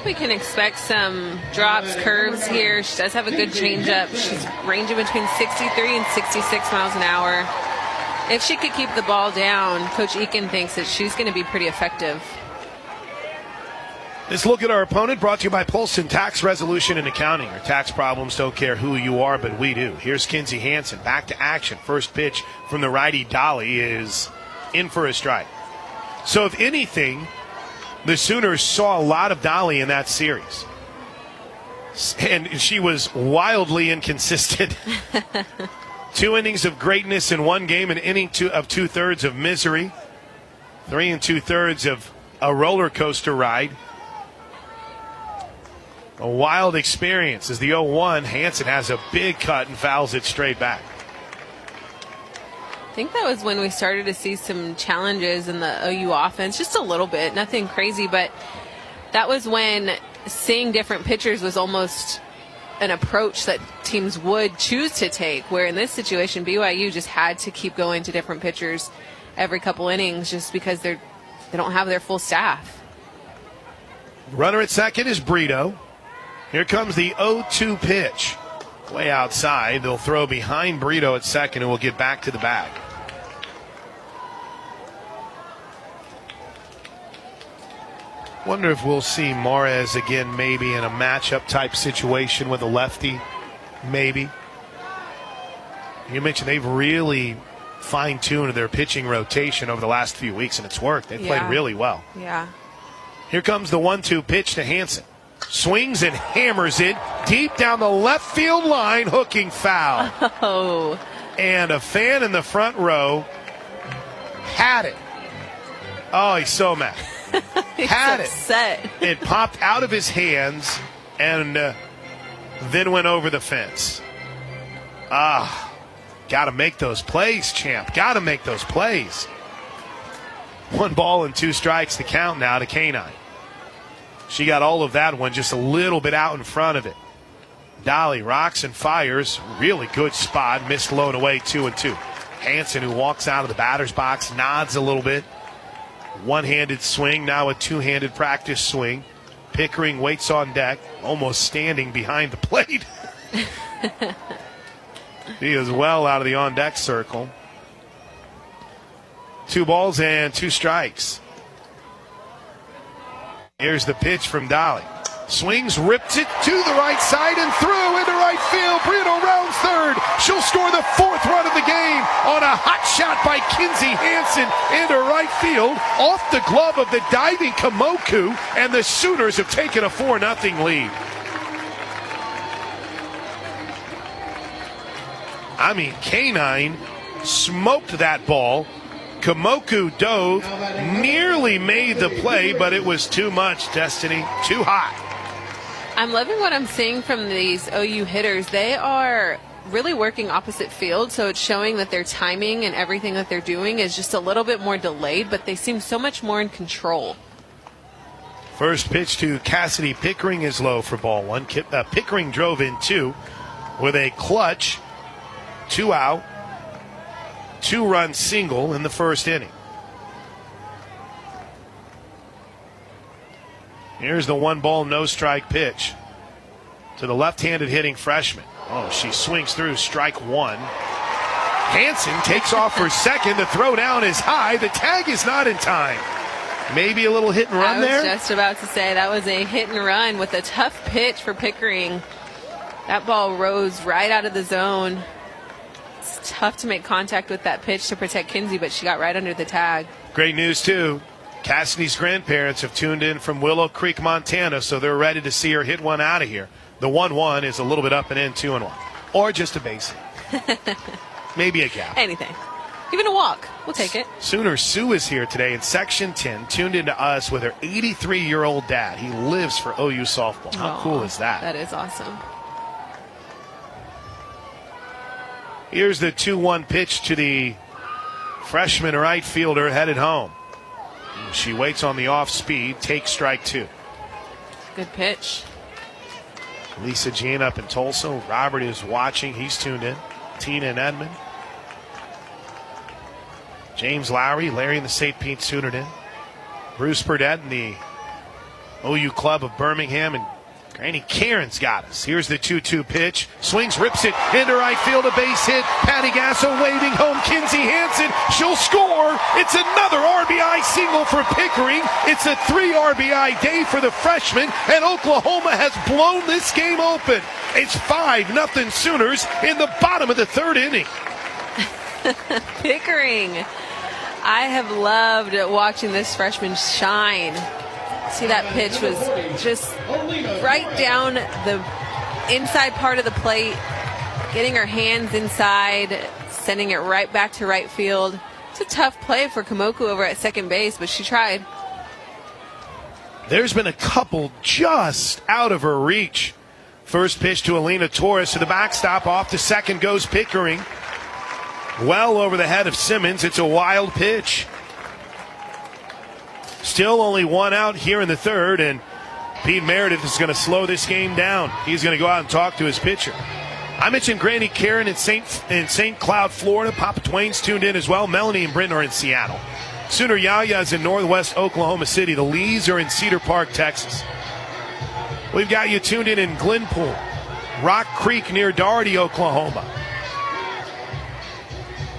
We can expect some drops, curves here. She does have a good changeup. She's ranging between 63 and 66 miles an hour. If she could keep the ball down, Coach Eakin thinks that she's going to be pretty effective. This look at our opponent brought to you by Polson Tax Resolution and Accounting. Our tax problems don't care who you are, but we do. Here's Kinsey Hansen back to action. First pitch from the righty Daly is in for a strike. So if anything, the Sooners saw a lot of Daly in that series. And she was wildly inconsistent. 2 innings of greatness in one game, an inning of 2/3 of misery, 3 2/3 of a roller coaster ride. A wild experience as the 0-1. Hansen has a big cut and fouls it straight back. I think that was when we started to see some challenges in the OU offense, just a little bit, nothing crazy, but that was when seeing different pitchers was almost an approach that teams would choose to take, where in this situation, BYU just had to keep going to different pitchers every couple innings just because they don't have their full staff. Runner at second is Brito. Here comes the 0-2 pitch. Way outside. They'll throw behind Brito at second and we'll get back to the bag. Wonder if we'll see Morez again maybe in a matchup type situation with a lefty. Maybe. You mentioned they've really fine-tuned their pitching rotation over the last few weeks, and it's worked. They've played really well. Yeah. Here comes the 1-2 pitch to Hansen. Swings and hammers it deep down the left field line, hooking foul. Oh. And a fan in the front row had it. Oh, he's so mad. He's had upset. It popped out of his hands and then went over the fence. Got to make those plays, champ. Got to make those plays. 1 ball and 2 strikes to count now to K9. She got all of that one just a little bit out in front of it. Dolly rocks and fires. Really good spot. Missed low and away, 2-2. Hansen, who walks out of the batter's box, nods a little bit. One-handed swing, now a two-handed practice swing. Pickering waits on deck, almost standing behind the plate. He is well out of the on-deck circle. 2 balls and 2 strikes. Here's the pitch from Dolly. Swings, rips it to the right side and through into right field. Brito rounds third. She'll score the 4th run of the game on a hot shot by Kinsey Hansen into right field off the glove of the diving Kamoku, and the Sooners have taken a 4-0 lead. I mean, K9 smoked that ball. Kamoku dove, nearly made the play, but it was too much, Destiny, too high. I'm loving what I'm seeing from these OU hitters. They are really working opposite field, so it's showing that their timing and everything that they're doing is just a little bit more delayed, but they seem so much more in control. First pitch to Cassidy Pickering is low for ball 1. Pickering drove in 2 with a clutch, 2 out, 2-run single in the first inning. Here's the 1-ball, no-strike pitch to the left-handed hitting freshman. Oh, she swings through, strike 1. Hansen takes off for second. The throw down is high. The tag is not in time. Maybe a little hit and run there? I was just about to say that was a hit and run with a tough pitch for Pickering. That ball rose right out of the zone. It's tough to make contact with that pitch to protect Kinsey, but she got right under the tag. Great news, too. Cassidy's grandparents have tuned in from Willow Creek, Montana, so they're ready to see her hit one out of here. The 1-1 is a little bit up and in, 2-1. Or just a base hit. Maybe a gap. Anything. Even a walk. We'll take it. Sooner Sue is here today in Section 10, tuned into us with her 83-year-old dad. He lives for OU softball. How cool is that? That is awesome. Here's the 2-1 pitch to the freshman right fielder headed home. She waits on the off speed, takes strike 2. Good pitch. Lisa Jean up in Tulsa. Robert is watching. He's tuned in. Tina and Edmond. James Lowry, Larry and the St. Pete Sooner in. Bruce Burdett and the OU Club of Birmingham, and Granny Karen's got us. Here's the 2-2 pitch. Swings, rips it into right field, a base hit. Patty Gasso waving home. Kinsey Hansen, she'll score. It's another RBI single for Pickering. It's a 3 RBI day for the freshman, and Oklahoma has blown this game open. It's 5-0 Sooners in the bottom of the 3rd inning. Pickering. I have loved watching this freshman shine. See, that pitch was just right down the inside part of the plate, getting her hands inside, sending it right back to right field. It's a tough play for Kamoku over at second base, but she tried. There's been a couple just out of her reach. First pitch to Alina Torres to the backstop. Off to second goes Pickering. Well over the head of Simmons. It's a wild pitch. Still only 1 out here in the 3rd, and Pete Meredith is going to slow this game down. He's going to go out and talk to his pitcher. I mentioned Granny Karen in St. Cloud, Florida. Papa Twain's tuned in as well. Melanie and Brent are in Seattle. Sooner Yaya is in northwest Oklahoma City. The Lees are in Cedar Park, Texas. We've got you tuned in Glenpool, Rock Creek near Doherty, Oklahoma.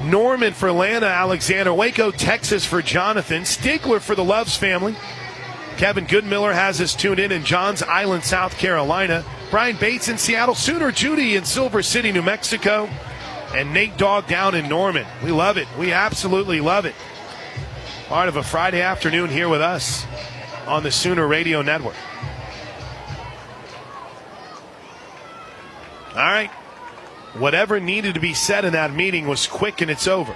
Norman for Lana Alexander, Waco, Texas for Jonathan, Stigler for the Loves family. Kevin Goodmiller has us tuned in Johns Island, South Carolina. Brian Bates in Seattle, Sooner Judy in Silver City, New Mexico, and Nate Dogg down in Norman. We love it. We absolutely love it. Part of a Friday afternoon here with us on the Sooner Radio Network. All right. Whatever needed to be said in that meeting was quick, and it's over.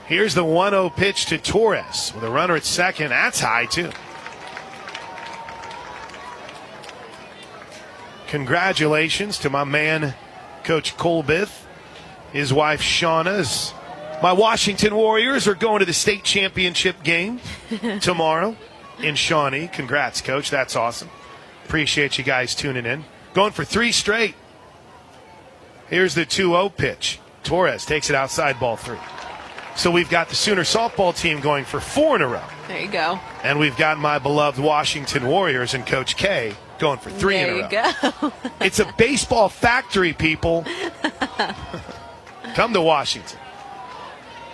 Here's the 1-0 pitch to Torres with a runner at second. That's high, too. Congratulations to my man, Coach Colbith. His wife, Shauna, is My Washington Warriors are going to the state championship game tomorrow in Shawnee. Congrats, Coach. That's awesome. Appreciate you guys tuning in. Going for 3 straight. Here's the 2-0 pitch. Torres takes it outside, ball 3. So we've got the Sooner softball team going for 4 in a row. There you go. And we've got my beloved Washington Warriors and Coach K going for 3 in a row. There you go. It's a baseball factory, people. Come to Washington.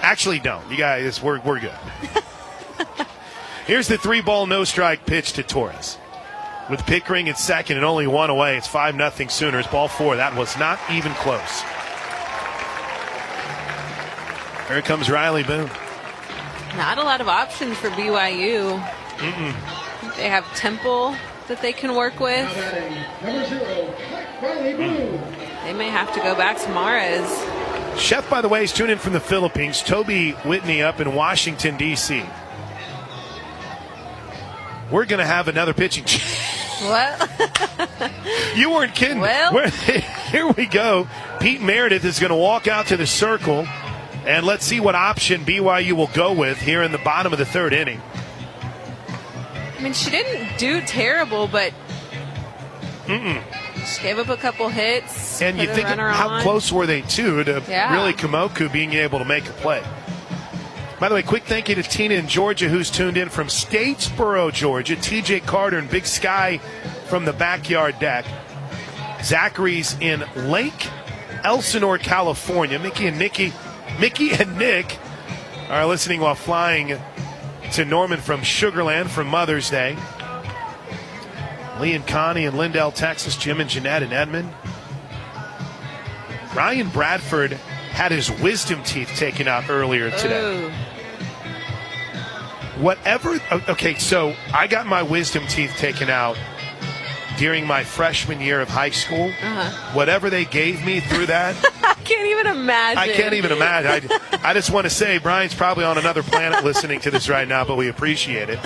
Actually, don't. You guys, we're good. Here's the 3-ball, no-strike pitch to Torres. With Pickering at second and only 1 away, it's 5-0 Sooners. Ball 4. That was not even close. Here comes Riley Boone. Not a lot of options for BYU. They have Temple that they can work with. Number 0, Riley Boone. They may have to go back to Mares. Chef, by the way, is tuned in from the Philippines. Toby Whitney up in Washington, D.C. We're going to have another pitching What? You weren't kidding. Well. Here we go. Pete Meredith is going to walk out to the circle, and let's see what option BYU will go with here in the bottom of the 3rd inning. I mean, she didn't do terrible, but she gave up a couple hits. And you think how close were they to really Kamoku being able to make a play. By the way, quick thank you to Tina in Georgia, who's tuned in from Statesboro, Georgia. TJ Carter and Big Sky from the backyard deck. Zachary's in Lake Elsinore, California. Mickey and Nick are listening while flying to Norman from Sugarland for Mother's Day. Lee and Connie in Lindell, Texas. Jim and Jeanette in Edmond. Ryan Bradford had his wisdom teeth taken out earlier today. Ooh. Okay, so I got my wisdom teeth taken out during my freshman year of high school. Whatever they gave me through that. I can't even imagine. I can't even imagine. I just want to say Brian's probably on another planet listening to this right now, but we appreciate it.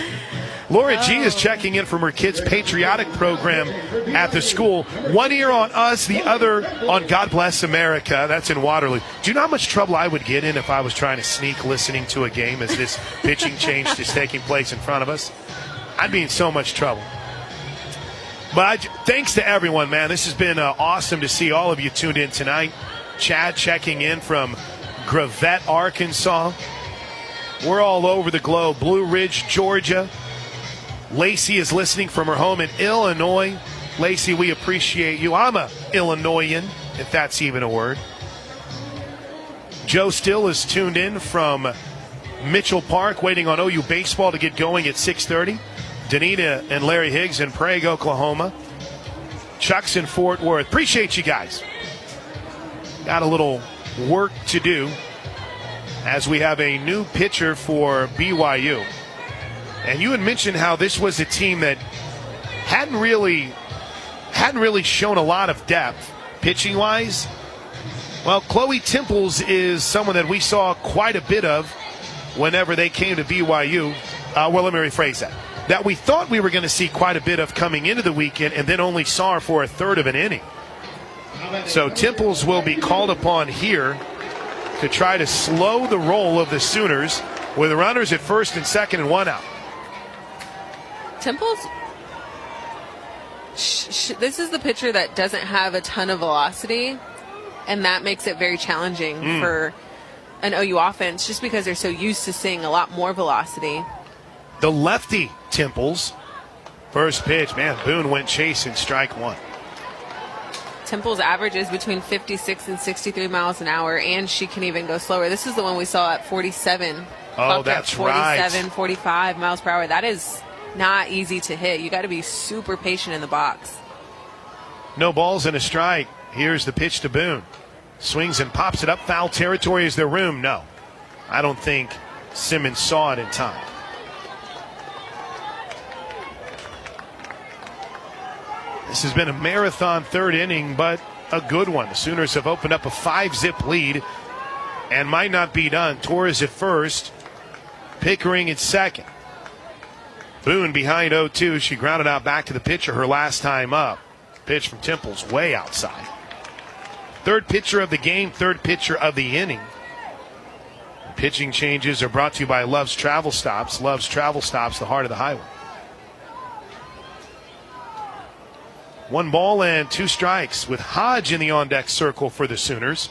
Laura G is checking in from her kids' patriotic program at the school. One ear on us, the other on God Bless America. That's in Waterloo. Do you know how much trouble I would get in if I was trying to sneak listening to a game as this pitching change is taking place in front of us? I'd be in so much trouble. But thanks to everyone, man. This has been awesome to see all of you tuned in tonight. Chad checking in from Gravette, Arkansas. We're all over the globe. Blue Ridge, Georgia. Lacey is listening from her home in Illinois. Lacey, we appreciate you. I'm a Illinoisan, if that's even a word. Joe Still is tuned in from Mitchell Park, waiting on OU baseball to get going at 6:30. Danita and Larry Higgs in Prague, Oklahoma. Chuck's in Fort Worth. Appreciate you guys. Got a little work to do as we have a new pitcher for BYU. And you had mentioned how this was a team that hadn't really shown a lot of depth pitching-wise. Well, Chloe Temples is someone that we saw quite a bit of whenever they came to BYU. Well, let me rephrase that. That we thought we were going to see quite a bit of coming into the weekend and then only saw her for a third of an inning. So Temples will be called upon here to try to slow the roll of the Sooners with runners at first and second and 1 out. Temples, this is the pitcher that doesn't have a ton of velocity, and that makes it very challenging for an OU offense just because they're so used to seeing a lot more velocity. The lefty Temples, first pitch, man, Boone went chasing, strike 1. Temples averages between 56 and 63 miles an hour, and she can even go slower. This is the one we saw at 47. Oh, that's right. 47, right. 45 miles per hour. That is not easy to hit. You got to be super patient in the box. No balls and a strike. Here's the pitch to Boone. Swings and pops it up. Foul territory. Is there room? No. I don't think Simmons saw it in time. This has been a marathon 3rd inning, but a good one. The Sooners have opened up a 5-zip lead and might not be done. Torres at first. Pickering at second. Boone behind 0-2. She grounded out back to the pitcher her last time up. Pitch from Temples way outside. Third pitcher of the game, third pitcher of the inning. Pitching changes are brought to you by Love's Travel Stops. Love's Travel Stops, the heart of the highway. 1 ball and 2 strikes with Hodge in the on-deck circle for the Sooners.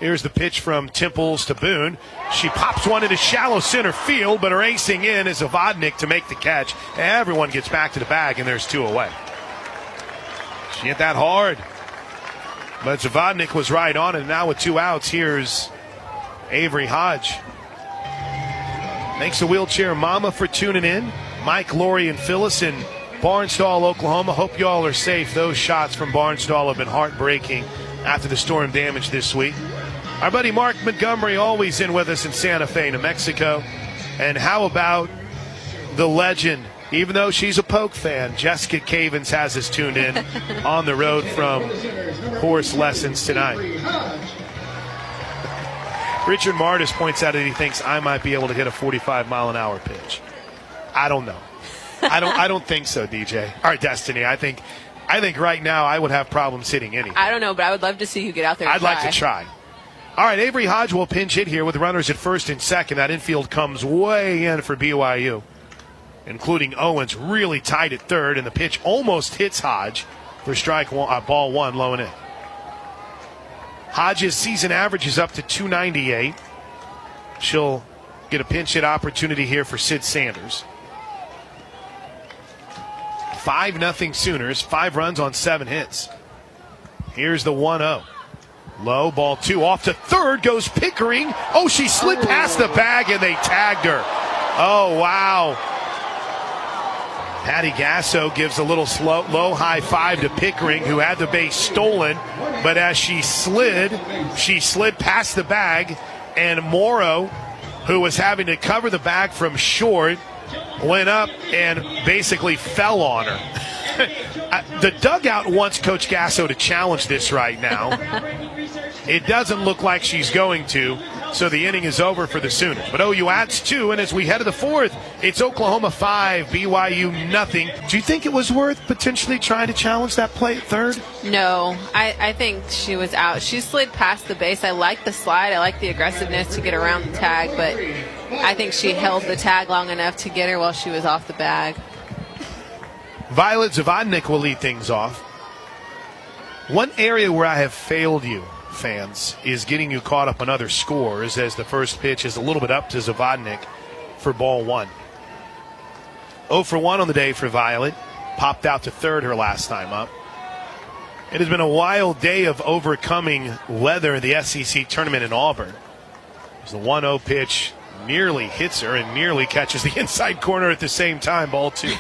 Here's the pitch from Temples to Boone. She pops one into shallow center field, but racing in is Zavodnik to make the catch. Everyone gets back to the bag, and there's 2 away. She hit that hard, but Zavodnik was right on it. And now with 2 outs, here's Avery Hodge. Thanks to Wheelchair Mama for tuning in. Mike, Lori, and Phyllis in Barnstall, Oklahoma. Hope you all are safe. Those shots from Barnstall have been heartbreaking after the storm damage this week. Our buddy Mark Montgomery always in with us in Santa Fe, New Mexico. And how about the legend, even though she's a Polk fan, Jessica Cavens has us tuned in on the road from horse lessons tonight. Richard Martis points out that he thinks I might be able to hit a 45-mile-an-hour pitch. I don't know. I don't think so, DJ. All right, Destiny, I think right now I would have problems hitting anything. I don't know, but I would love to see you get out there and I'd like to try. All right, Avery Hodge will pinch hit here with runners at first and second. That infield comes way in for BYU, including Owens really tight at third, and the pitch almost hits Hodge for strike one, ball 1, low and in. Hodge's season average is up to 298. She'll get a pinch hit opportunity here for Sid Sanders. 5-0 Sooners, 5 runs on 7 hits. Here's the 1-0. Low, ball 2, off to third goes Pickering. Oh, she slid past the bag and they tagged her. Oh, wow. Patty Gasso gives a little low high five to Pickering, who had the base stolen. But as she slid past the bag, and Morrow, who was having to cover the bag from short, went up and basically fell on her. The dugout wants Coach Gasso to challenge this right now. It doesn't look like she's going to, so the inning is over for the Sooners. But OU adds 2, and as we head to the 4th, it's Oklahoma 5, BYU nothing. Do you think it was worth potentially trying to challenge that play at third? No, I think she was out. She slid past the base. I like the slide. I like the aggressiveness to get around the tag, but I think she held the tag long enough to get her while she was off the bag. Violet Zavodnik will lead things off. One area where I have failed you, fans, is getting you caught up on other scores, as the first pitch is a little bit up to Zavodnik for ball 1. 0 for 1 on the day for Violet. Popped out to third her last time up. It has been a wild day of overcoming weather in the SEC tournament in Auburn. As the 1-0 pitch nearly hits her and nearly catches the inside corner at the same time, ball 2.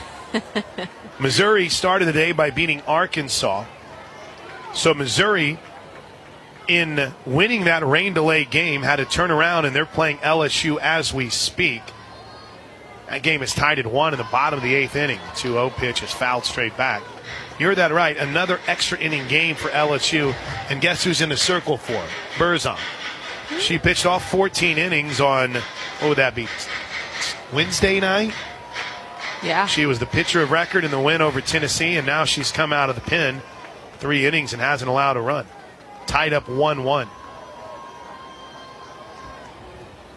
Missouri started the day by beating Arkansas. So Missouri, in winning that rain delay game, had to turn around, and they're playing LSU as we speak. That game is tied at 1 in the bottom of the 8th inning. 2-0 pitch is fouled straight back. You heard that right. Another extra inning game for LSU. And guess who's in the circle for it? Berzon. She pitched off 14 innings on, what would that be, Wednesday night? Yeah. She was the pitcher of record in the win over Tennessee, and now she's come out of the pen 3 innings and hasn't allowed a run. Tied up 1-1.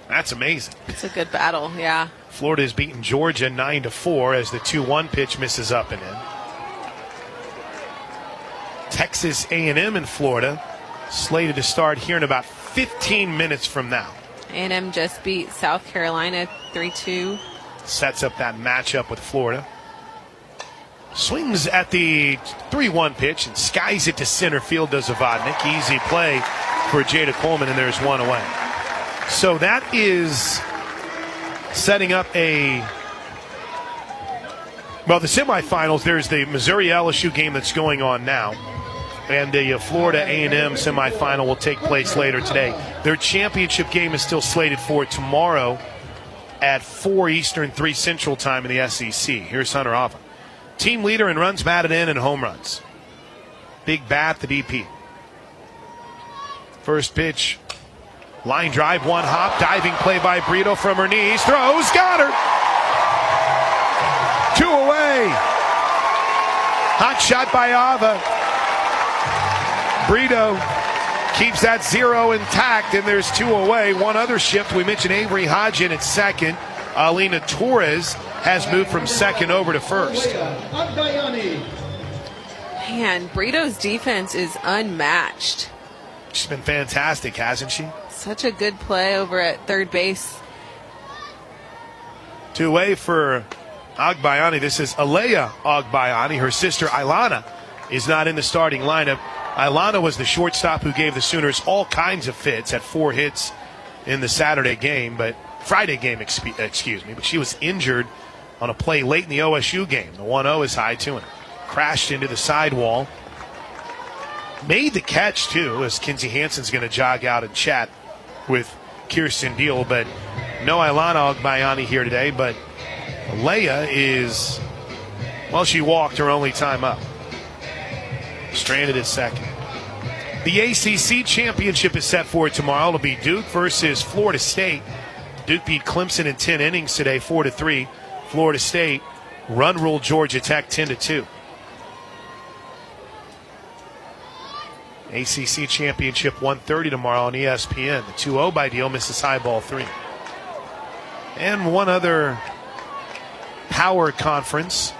That's amazing. It's a good battle, yeah. Florida has beaten Georgia 9-4 as the 2-1 pitch misses up and in. Texas A&M in Florida slated to start here in about 15 minutes from now. A&M just beat South Carolina 3-2. Sets up that matchup with Florida. Swings at the 3-1 pitch and skies it to center field, does Zavodnik. Easy play for Jada Coleman, and there's 1 away. So that is setting up the semifinals. There's the Missouri-LSU game that's going on now, and the Florida A&M semifinal will take place later today. Their championship game is still slated for tomorrow at 4 Eastern, 3 Central time in the SEC. Here's Hunter Ava. Team leader in runs batted in and home runs. Big bat, the DP. First pitch, line drive, 1 hop, diving play by Brito from her knees. Throws, got her. 2 away. Hot shot by Ava. Brito keeps that 0 intact, and there's 2 away. One other shift, we mentioned Avery Hodgin at second. Alina Torres has moved from second over to first. Man, Brito's defense is unmatched. She's been fantastic, hasn't she? Such a good play over at third base. 2 away for Agbayani. This is Alea Agbayani. Her sister Ilana is not in the starting lineup. Ilana was the shortstop who gave the Sooners all kinds of fits, had 4 hits in the Friday game, but she was injured on a play late in the OSU game. The 1-0 is high to her. Crashed into the sidewall. Made the catch, too, as Kinsey Hansen's going to jog out and chat with Kirsten Deal, but no Ilana Agbayani here today, but Leia is, well, she walked her only time up. Stranded at second. The ACC championship is set for tomorrow. It'll be Duke versus Florida State. Duke beat Clemson in 10 innings today, 4-3. Florida State run-ruled Georgia Tech 10-2. ACC championship 1:30 tomorrow on ESPN. The 2-0 by Deal misses high ball 3. And one other power conference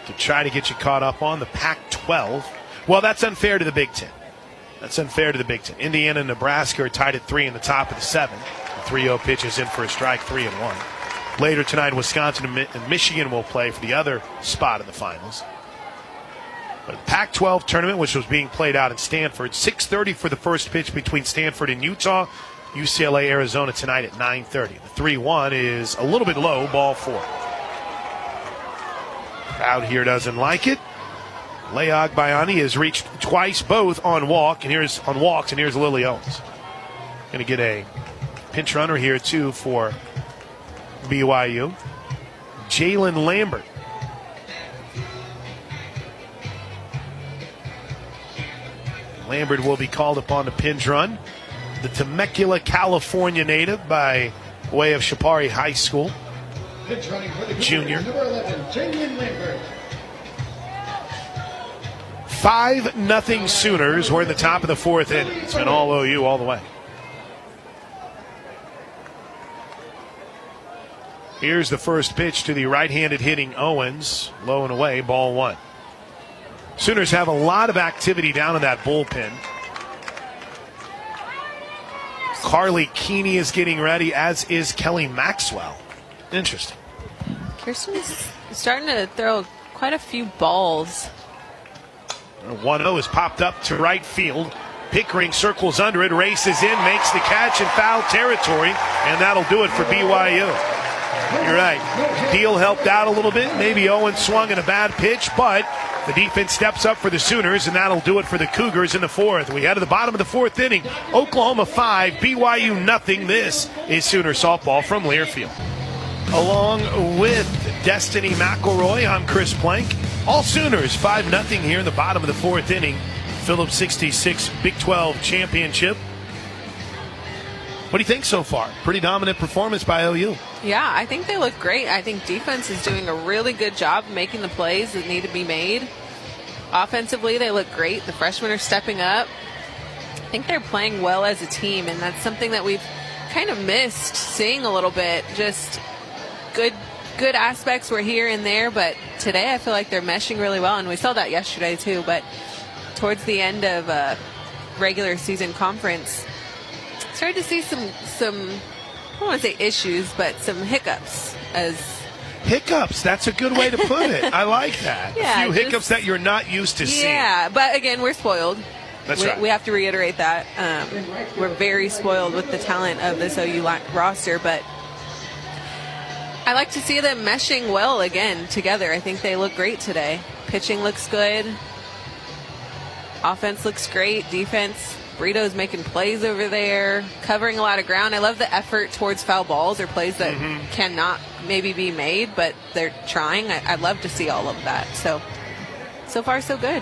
to try to get you caught up on, the Pac-12. Well, that's unfair to the Big Ten. Indiana and Nebraska are tied at 3 in the top of the 7th. The 3-0 pitch is in for a strike, 3-1. Later tonight, Wisconsin and Michigan will play for the other spot in the finals. But the Pac-12 tournament, which was being played out in Stanford, 6:30 for the first pitch between Stanford and Utah. UCLA, Arizona tonight at 9:30. The 3-1 is a little bit low, ball 4. Crowd here doesn't like it. Leia Agbayani has reached twice, both on walks, and here's Lily Owens. Going to get a pinch runner here, too, for BYU. Jalen Lambert. Lambert will be called upon to pinch run. The Temecula, California native by way of Shapari High School. Junior. 5-0 Sooners. We're in the top of the 4th inning. It's been all OU all the way. Here's the first pitch to the right-handed hitting Owens. Low and away, ball 1. Sooners have a lot of activity down in that bullpen. Carly Keeney is getting ready, as is Kelly Maxwell. Interesting. Kirsten's starting to throw quite a few balls. 1-0 is popped up to right field. Pickering circles under it, races in, makes the catch in foul territory, and that'll do it for BYU. You're right. Deal helped out a little bit. Maybe Owens swung in a bad pitch, but the defense steps up for the Sooners, and that'll do it for the Cougars in the 4th. We head to the bottom of the 4th inning. Oklahoma 5, BYU nothing. This is Sooner softball from Learfield. Along with Destiny McElroy, I'm Chris Plank. All Sooners 5-0 here in the bottom of the 4th inning. Phillips 66 Big 12 championship. What do you think so far? Pretty dominant performance by OU. Yeah, I think they look great. I think defense is doing a really good job making the plays that need to be made. Offensively, they look great. The freshmen are stepping up. I think they're playing well as a team, and that's something that we've kind of missed seeing a little bit. Just good aspects were here and there, but today I feel like they're meshing really well, and we saw that yesterday too. But towards the end of regular season conference, started to see some I don't want to say issues, but some hiccups. Hiccups, that's a good way to put it. I like that. Yeah, a few hiccups that you're not used to seeing. Yeah, but again, we're spoiled. That's right. We have to reiterate that. We're very spoiled with the talent of this OU roster, but I like to see them meshing well again together. I think they look great today. Pitching looks good. Offense looks great. Defense, Brito's making plays over there, covering a lot of ground. I love the effort towards foul balls or plays that cannot maybe be made, but they're trying. I'd love to see all of that. So far, so good.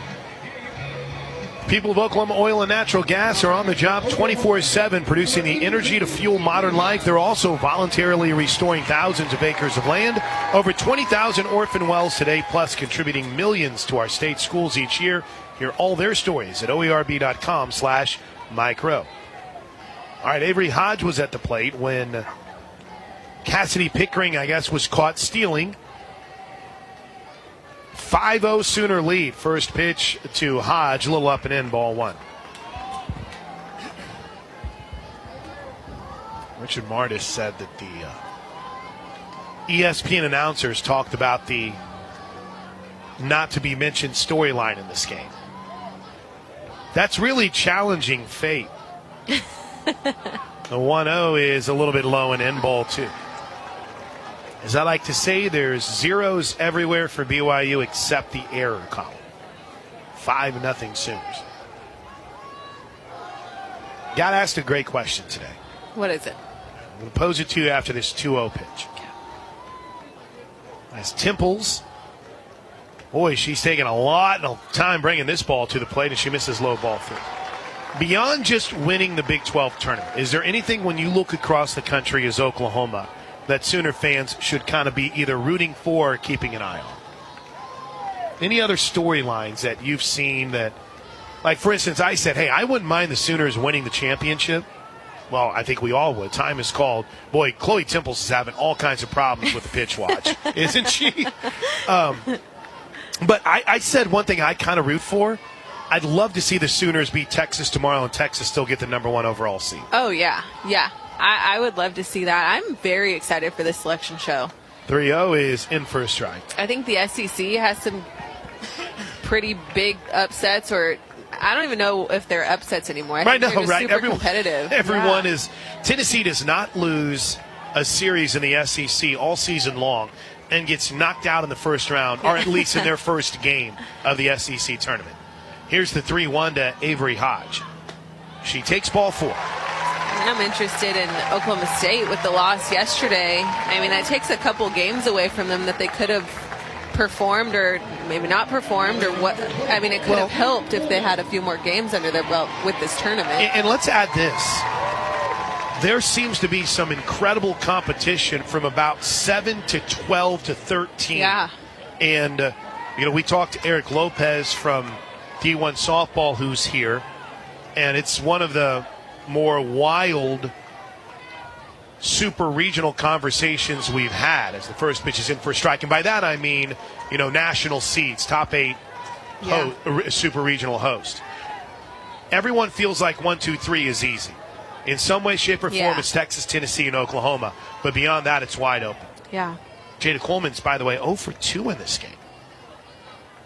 People of Oklahoma Oil and Natural Gas are on the job 24/7, producing the energy to fuel modern life. They're also voluntarily restoring thousands of acres of land, over 20,000 orphan wells today, plus contributing millions to our state schools each year. Hear all their stories at oerb.com/micro. All right, Avery Hodge was at the plate when Cassidy Pickering, I guess, was caught stealing. 5-0 Sooner lead. First pitch to Hodge, a little up and in, ball one. Richard Martis said that the ESPN announcers talked about the not-to-be-mentioned storyline in this game. That's really challenging fate. The 1-0 is a little bit low and in, ball two. As I like to say, there's zeros everywhere for BYU except the error column. 5-0 Sooners. Got asked a great question today. What is it? I'm going to pose it to you after this 2-0 pitch. As Temples, boy, she's taking a lot of time bringing this ball to the plate, and she misses low ball three. Beyond just winning the Big 12 tournament, is there anything when you look across the country as Oklahoma that Sooner fans should kind of be either rooting for or keeping an eye on? Any other storylines that you've seen that, like, for instance, I said, hey, I wouldn't mind the Sooners winning the championship. Well, I think we all would. Time is called. Boy, Chloe Temples is having all kinds of problems with the pitch watch, isn't she? But I said one thing I kind of root for. I'd love to see the Sooners beat Texas tomorrow and Texas still get the number one overall seed. Oh, yeah. Yeah. I would love to see that. I'm very excited for this selection show. 3-0 is in for a strike. I think the SEC has some pretty big upsets, or I don't even know if they're upsets anymore. I think they're just super competitive. Everyone is. Tennessee does not lose a series in the SEC all season long and gets knocked out in the first round, or at least in their first game of the SEC tournament. Here's the 3-1 to Avery Hodge. She takes ball four. I'm interested in Oklahoma State with the loss yesterday. I mean, that takes a couple games away from them that they could have performed or maybe not performed, or what. I mean, it could have helped if they had a few more games under their belt with this tournament. And let's add this. There seems to be some incredible competition from about 7 to 12 to 13. Yeah. And, we talked to Eric Lopez from D1 Softball who's here, and it's one of the more wild super regional conversations we've had as the first pitch is in for a strike. And by that I mean, national seeds, top 8 super regional host. Everyone feels like 1, 2, 3 is easy. In some way, shape, or form, it's Texas, Tennessee, and Oklahoma. But beyond that, it's wide open. Yeah. Jada Coleman's, by the way, 0 for 2 in this game.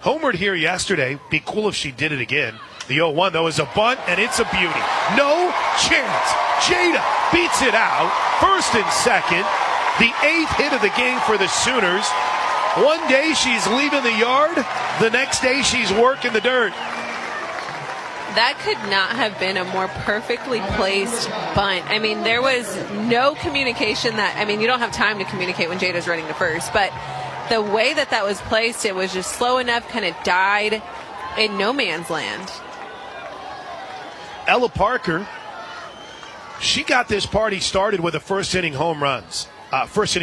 Homered here yesterday. Be cool if she did it again. The 0-1, though, is a bunt, and it's a beauty. No chance. Jada beats it out. First and second. The 8th hit of the game for the Sooners. One day she's leaving the yard. The next day she's working the dirt. That could not have been a more perfectly placed bunt. I mean, there was no communication you don't have time to communicate when Jada's running to first, but the way that was placed, it was just slow enough, kind of died in no man's land. Ella Parker, she got this party started with a first inning home run, the first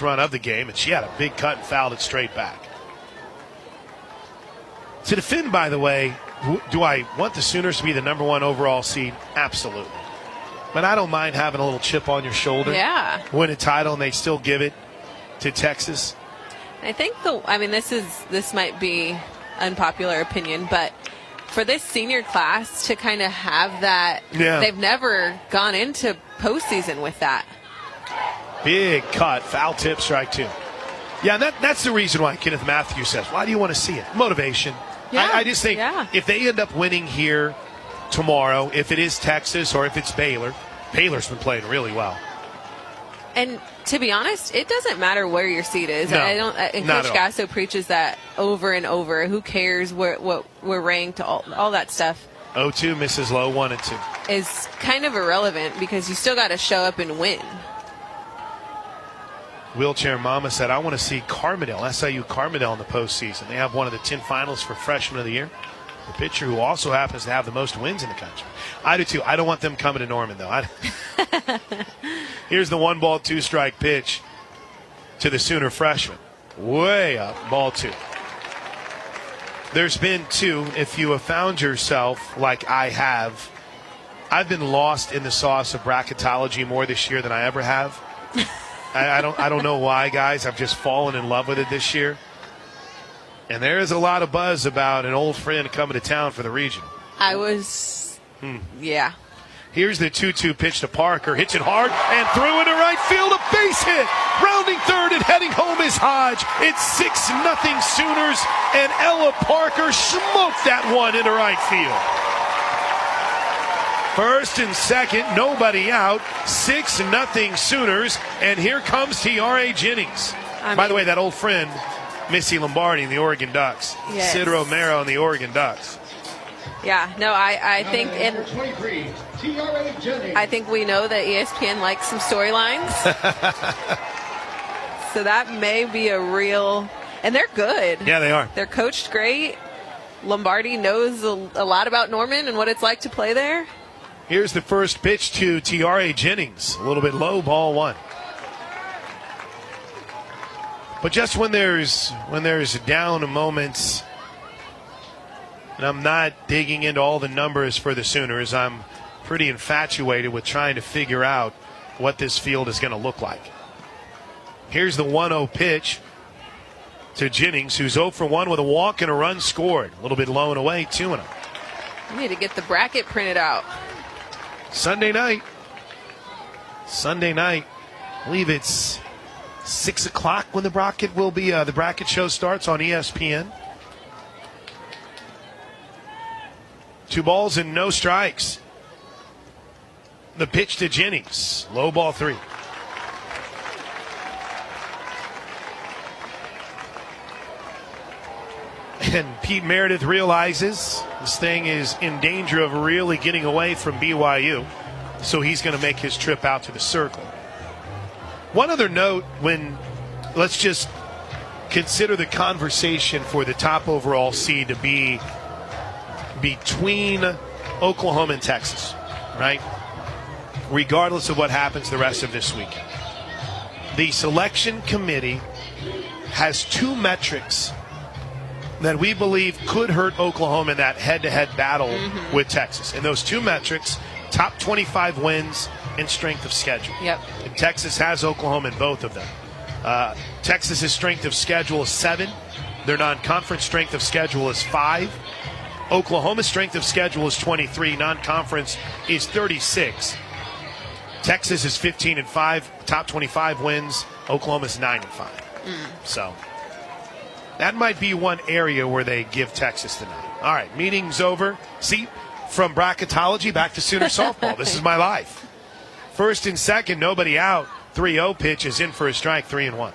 run of the game, and she had a big cut and fouled it straight back. To defend, by the way, do I want the Sooners to be the number one overall seed? Absolutely. But I don't mind having a little chip on your shoulder. Yeah. Win a title, and they still give it to Texas. I think this might be unpopular opinion, but for this senior class to kind of have that, they've never gone into postseason with that. Big cut, foul tip, strike two. Yeah, that's the reason why Kenneth Matthews says, why do you want to see it? Motivation. Yeah, I just think if they end up winning here tomorrow, if it is Texas or if it's Baylor's been playing really well. And to be honest, it doesn't matter where your seat is. No, and Coach Gasso preaches that over and over. Who cares what we're ranked, all that stuff. 0-2 misses low, 1 and 2. Is kind of irrelevant because you still got to show up and win. Wheelchair Mama said, I want to see SIU Carmondale in the postseason. They have one of the 10 finalists for Freshman of the Year. The pitcher who also happens to have the most wins in the country. I do too. I don't want them coming to Norman, though. Here's the 1-2 pitch to the Sooner freshman. Way up, ball 2. There's been 2. If you have found yourself like I have, I've been lost in the sauce of bracketology more this year than I ever have. I don't know why, guys. I've just fallen in love with it this year. And there is a lot of buzz about an old friend coming to town for the regional. Yeah. Here's the 2-2 pitch to Parker. Hits it hard and threw into right field. A base hit. Rounding third and heading home is Hodge. It's 6-0 Sooners, and Ella Parker smoked that one into right field. First and second, nobody out. 6-0 Sooners, and here comes T.R.A. Jennings. By the way, that old friend, Missy Lombardi in the Oregon Ducks. Yes. Sid Romero in the Oregon Ducks. Yeah, no, I think I think we know that ESPN likes some storylines. So that may be a real, and they're good. Yeah, they are. They're coached great. Lombardi knows a lot about Norman and what it's like to play there. Here's the first pitch to T.R.A. Jennings. A little bit low, ball 1. But just when there's down moments, and I'm not digging into all the numbers for the Sooners, I'm pretty infatuated with trying to figure out what this field is going to look like. Here's the 1-0 pitch to Jennings, who's 0 for 1 with a walk and a run scored. A little bit low and away, 2-0. We need to get the bracket printed out. Sunday night. I believe it's 6 o'clock when the bracket will be. The bracket show starts on ESPN. 2 balls and no strikes. The pitch to Jennings. Low ball 3. And Pete Meredith realizes this thing is in danger of really getting away from BYU. So he's going to make his trip out to the circle. One other note, let's just consider the conversation for the top overall seed to be between Oklahoma and Texas, right? Regardless of what happens the rest of this weekend. The selection committee has 2 metrics that we believe could hurt Oklahoma in that head-to-head battle with Texas. And those 2 metrics, top 25 wins and strength of schedule. Yep. And Texas has Oklahoma in both of them. Texas's strength of schedule is 7. Their non-conference strength of schedule is 5. Oklahoma's strength of schedule is 23. Non-conference is 36. Texas is 15-5. Top 25 wins. Oklahoma's 9-5. So that might be one area where they give Texas the 9. All right, meeting's over. See, from bracketology back to Sooner softball. This is my life. First and second, nobody out. 3-0 pitch is in for a strike, 3-1.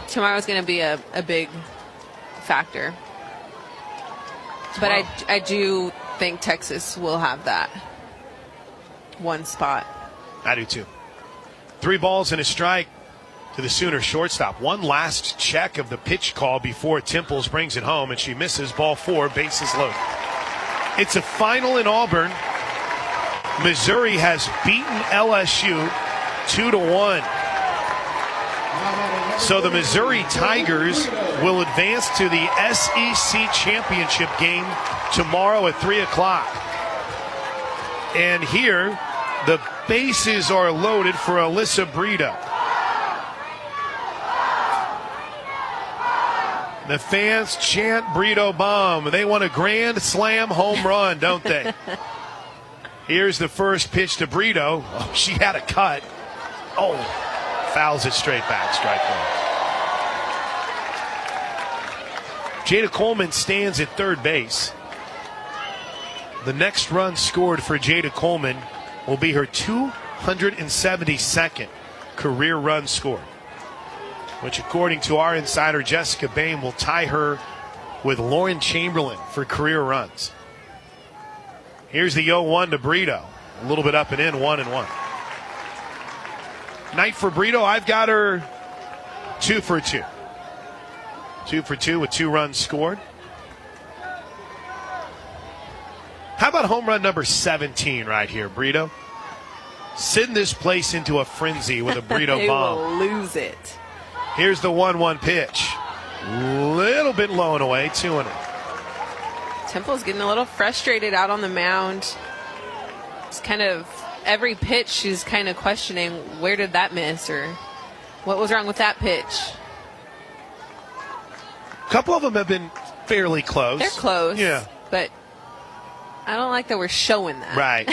Tomorrow's going to be a big factor. But I do think Texas will have that one spot. I do too. 3 balls and a strike to the Sooner shortstop. One last check of the pitch call before Temples brings it home, and she misses. Ball 4, bases loaded. It's a final in Auburn. Missouri has beaten LSU 2-1. So the Missouri Tigers will advance to the SEC championship game tomorrow at 3 o'clock. And here, the bases are loaded for Alyssa Brito. The fans chant Brito bomb. They want a grand slam home run, don't they? Here's the first pitch to Brito. Oh, she had a cut. Oh, fouls it straight back. Strike 1. Jada Coleman stands at third base. The next run scored for Jada Coleman will be her 272nd career run scored, which, according to our insider Jessica Bain, will tie her with Lauren Chamberlain for career runs. Here's the 0-1 to Brito. A little bit up and in, 1-1. Night for Brito, I've got her 2 for 2. 2 for 2 with 2 runs scored. How about home run number 17 right here, Brito? Send this place into a frenzy with a Brito they bomb. Will lose it. Here's the 1-1 pitch. Little bit low and away, 2-0. Temple's getting a little frustrated out on the mound. It's kind of every pitch she's kind of questioning, where did that miss or what was wrong with that pitch? A couple of them have been fairly close. They're close. Yeah. But I don't like that we're showing that. Right.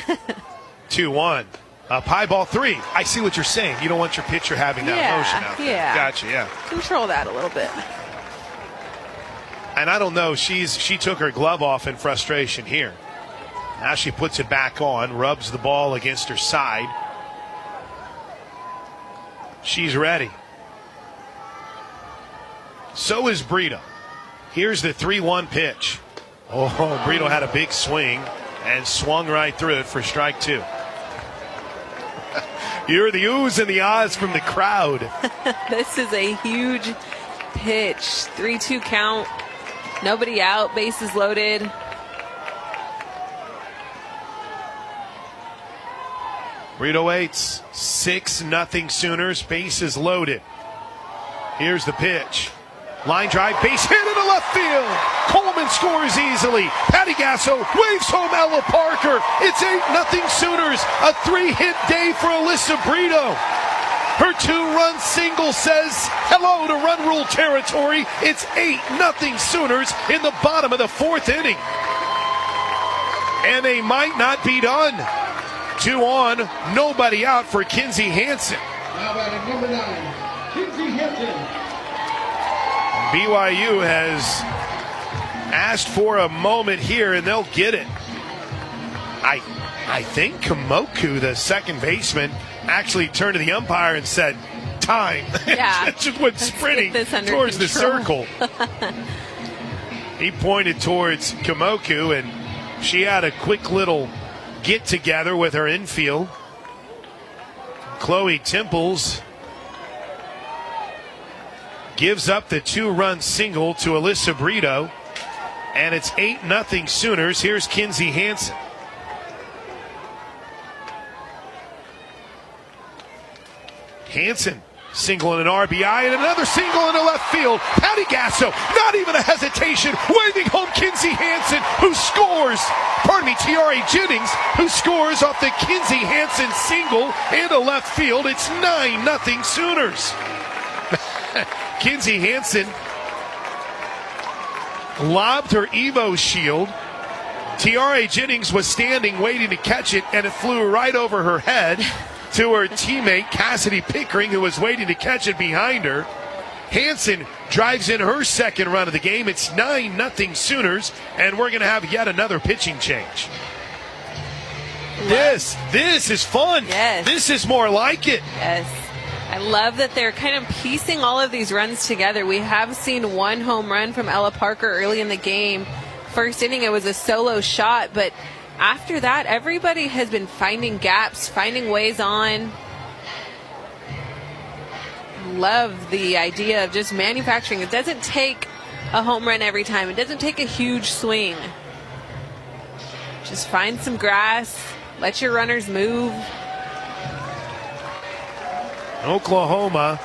2-1. Up high, ball 3. I see what you're saying. You don't want your pitcher having that emotion out there. Yeah. Gotcha, yeah. Control that a little bit. And I don't know, she took her glove off in frustration here. Now she puts it back on, rubs the ball against her side. She's ready. So is Brito. Here's the 3-1 pitch. Oh, Brito had a big swing and swung right through it for strike 2. You're the oohs and the ahs from the crowd. This is a huge pitch. 3-2 count. Nobody out. Bases loaded. Brito waits. 6-0 Sooners. Bases loaded. Here's the pitch. Line drive, base hit into left field. Coleman scores easily. Patty Gasso waves home Ella Parker. It's 8-0 Sooners. A 3-hit day for Alyssa Brito. Her 2-run single says hello to run rule territory. It's 8-0 Sooners in the bottom of the 4th inning. And they might not be done. 2 on, nobody out for Kinsey Hansen. Now batting number 9, Kinsey Hansen. BYU has asked for a moment here, and they'll get it. I think Komoku, the second baseman, actually turned to the umpire and said, time. Yeah. Just went sprinting towards the circle. He pointed towards Komoku, and she had a quick little get-together with her infield. Chloe Temples gives up the 2-run single to Alyssa Brito, and it's 8-0 Sooners. Here's Kinsey Hansen. Hansen, single and an RBI, and another single into left field. Patty Gasso, not even a hesitation, waving home Kinsey Hansen, who scores. Tiare Jennings, who scores off the Kinsey Hansen single into left field. It's 9-0 Sooners. Kinsey Hansen lobbed her Evo shield. Tiare Jennings was standing waiting to catch it, and it flew right over her head to her teammate Cassidy Pickering, who was waiting to catch it behind her. Hansen drives in her second run of the game. It's 9-0 Sooners, and we're going to have yet another pitching change. This is fun. Yes. This is more like it. Yes. I love that they're kind of piecing all of these runs together. We have seen one home run from Ella Parker early in the game. First inning, it was a solo shot, but after that, everybody has been finding gaps, finding ways on. Love the idea of just manufacturing. It doesn't take a home run every time. It doesn't take a huge swing. Just find some grass, let your runners move. Oklahoma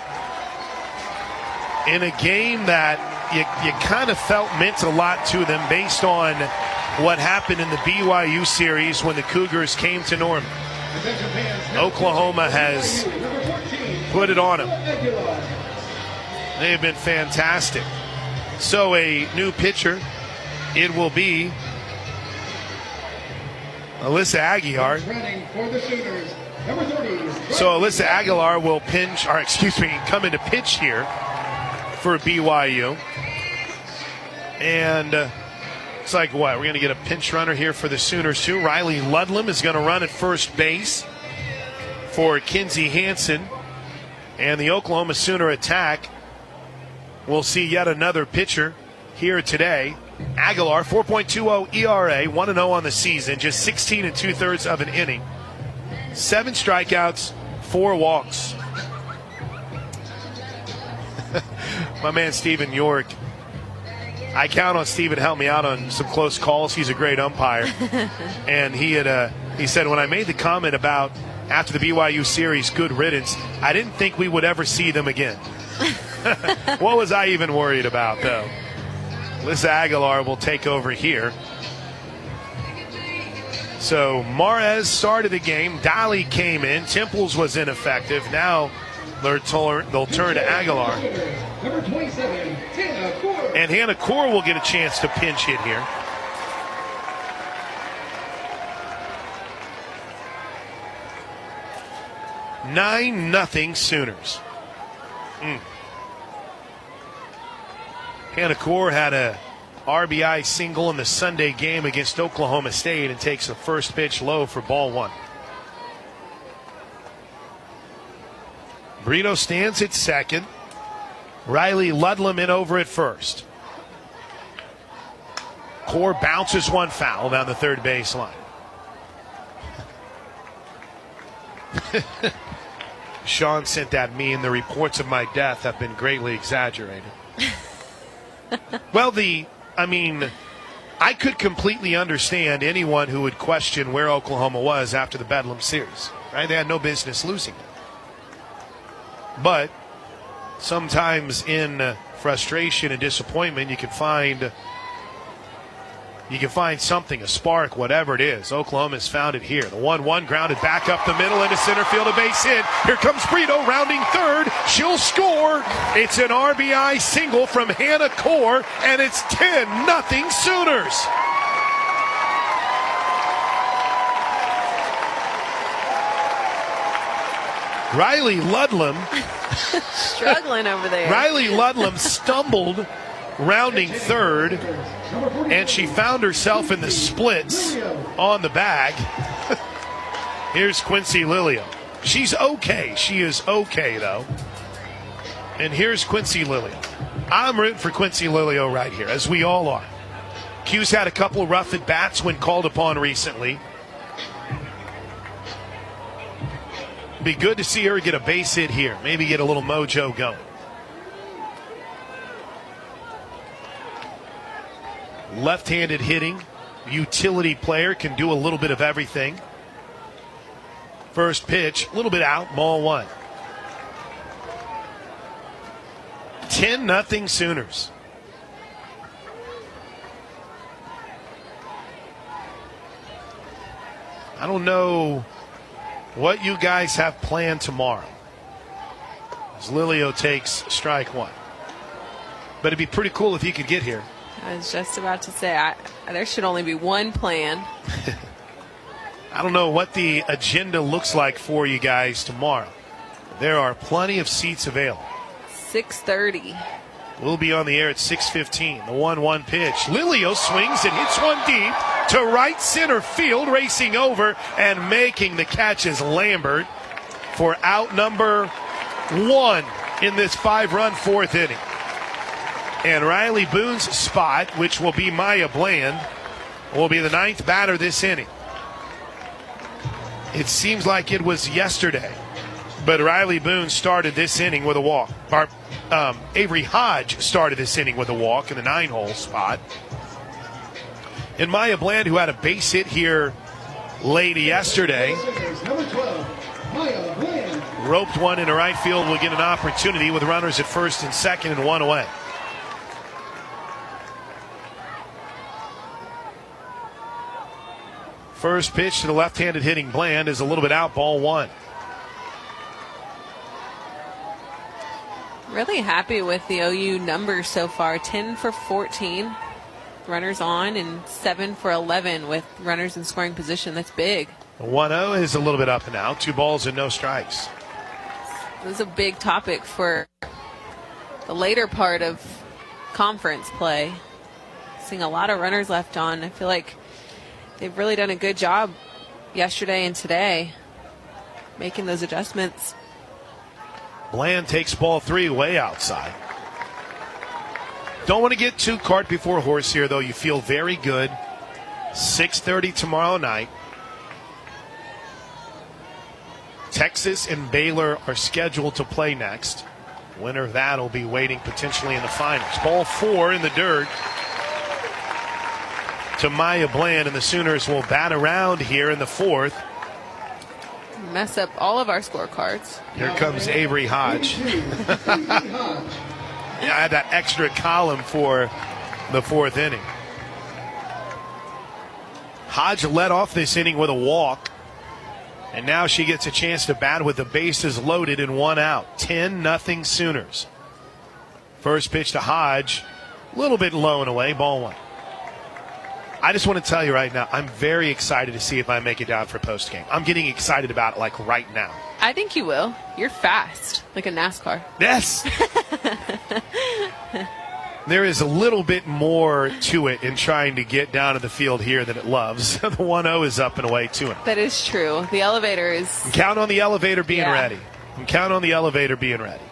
in a game that you kind of felt meant a lot to them based on what happened in the BYU series when the Cougars came to Norman. Oklahoma has put it on them. They have been fantastic. So a new pitcher, it will be Alyssa Aguilar. So Alyssa Aguilar will come into pitch here for BYU. And it's like what? We're going to get a pinch runner here for the Sooners too. Riley Ludlam is going to run at first base for Kinsey Hansen. And the Oklahoma Sooner attack will see yet another pitcher here today. Aguilar, 4.20 ERA, 1-0 on the season, just 16 2/3 of an inning. 7 strikeouts, 4 walks. My man Stephen York I count on Steven to help me out on some close calls. He's a great umpire. And he said, when I made the comment about after the BYU series, good riddance, I didn't think we would ever see them again. What was I even worried about, though? Liz Aguilar will take over here. So Mares started the game. Dolly came in. Temples was ineffective. Now they'll turn to Aguilar. Number 27, Hannah Core. And Hannah Core will get a chance to pinch hit here. Nothing Sooners. Hannah Core had a RBI single in the Sunday game against Oklahoma State and takes the first pitch low for ball one. Brito stands at second. Riley Ludlam in over at first. Core bounces one foul down the third baseline. Sean sent that meme. The reports of my death have been greatly exaggerated. Well, I could completely understand anyone who would question where Oklahoma was after the Bedlam series. Right? They had no business losing it. But sometimes in frustration and disappointment, you can find something, a spark, whatever it is. Oklahoma has found it here. The 1-1 grounded back up the middle into center field, a base hit. Here comes Brito rounding third. She'll score. It's an RBI single from Hannah Core, and it's 10-0 Sooners. Riley Ludlam struggling over there. Riley Ludlam stumbled rounding third, and she found herself in the splits on the bag. Here's Quincy Lilio. She's okay. She is okay, though. And here's Quincy Lilio. I'm rooting for Quincy Lilio right here, as we all are. Q's had a couple rough at-bats when called upon recently. Be good to see her get a base hit here. Maybe get a little mojo going. Left-handed hitting, utility player, can do a little bit of everything. First pitch, a little bit out, ball one. 10-0 Sooners. I don't know what you guys have planned tomorrow, as Lilio takes strike one. But it'd be pretty cool if he could get here. I was just about to say, there should only be one plan. I don't know what the agenda looks like for you guys tomorrow. There are plenty of seats available. 6:30. We'll be on the air at 6:15. The 1-1 pitch. Lilio swings and hits one deep to right center field, racing over and making the catch is Lambert for out number one in this 5-run fourth inning. And Riley Boone's spot, which will be Maya Bland, will be the ninth batter this inning. It seems like it was yesterday, but Riley Boone started this inning with a walk. Avery Hodge started this inning with a walk in the 9-hole spot. And Maya Bland, who had a base hit here late yesterday, Number 12, Maya Bland. roped one into right field, will get an opportunity with runners at first and second and one away. First pitch to the left-handed hitting Bland is a little bit out, ball one. Really happy with the OU numbers so far. 10 for 14 runners on and 7 for 11 with runners in scoring position. That's big. The 1-0 is a little bit up and out. 2 balls and no strikes. This is a big topic for the later part of conference play. Seeing a lot of runners left on. I feel like they've really done a good job yesterday and today making those adjustments. Bland takes ball 3 way outside. Don't want to get too cart before horse here, though. You feel very good. 6:30 tomorrow night. Texas and Baylor are scheduled to play next. Winner of that will be waiting potentially in the finals. Ball 4 in the dirt to Maya Bland, and the Sooners will bat around here in the 4th. Mess up all of our scorecards. Here comes Avery Hodge. I had that extra column for the 4th inning. Hodge led off this inning with a walk, and now she gets a chance to bat with the bases loaded and 1 out. 10-0 Sooners. First pitch to Hodge, a little bit low and away, ball 1. I just want to tell you right now, I'm very excited to see if I make it down for postgame. I'm getting excited about it like right now. I think you will. You're fast, like a NASCAR. Yes. There is a little bit more to it in trying to get down to the field here than it loves. The 1-0 is up and away, 2-0. That is true. The elevator is... Count on the elevator being ready. Count on the elevator being ready.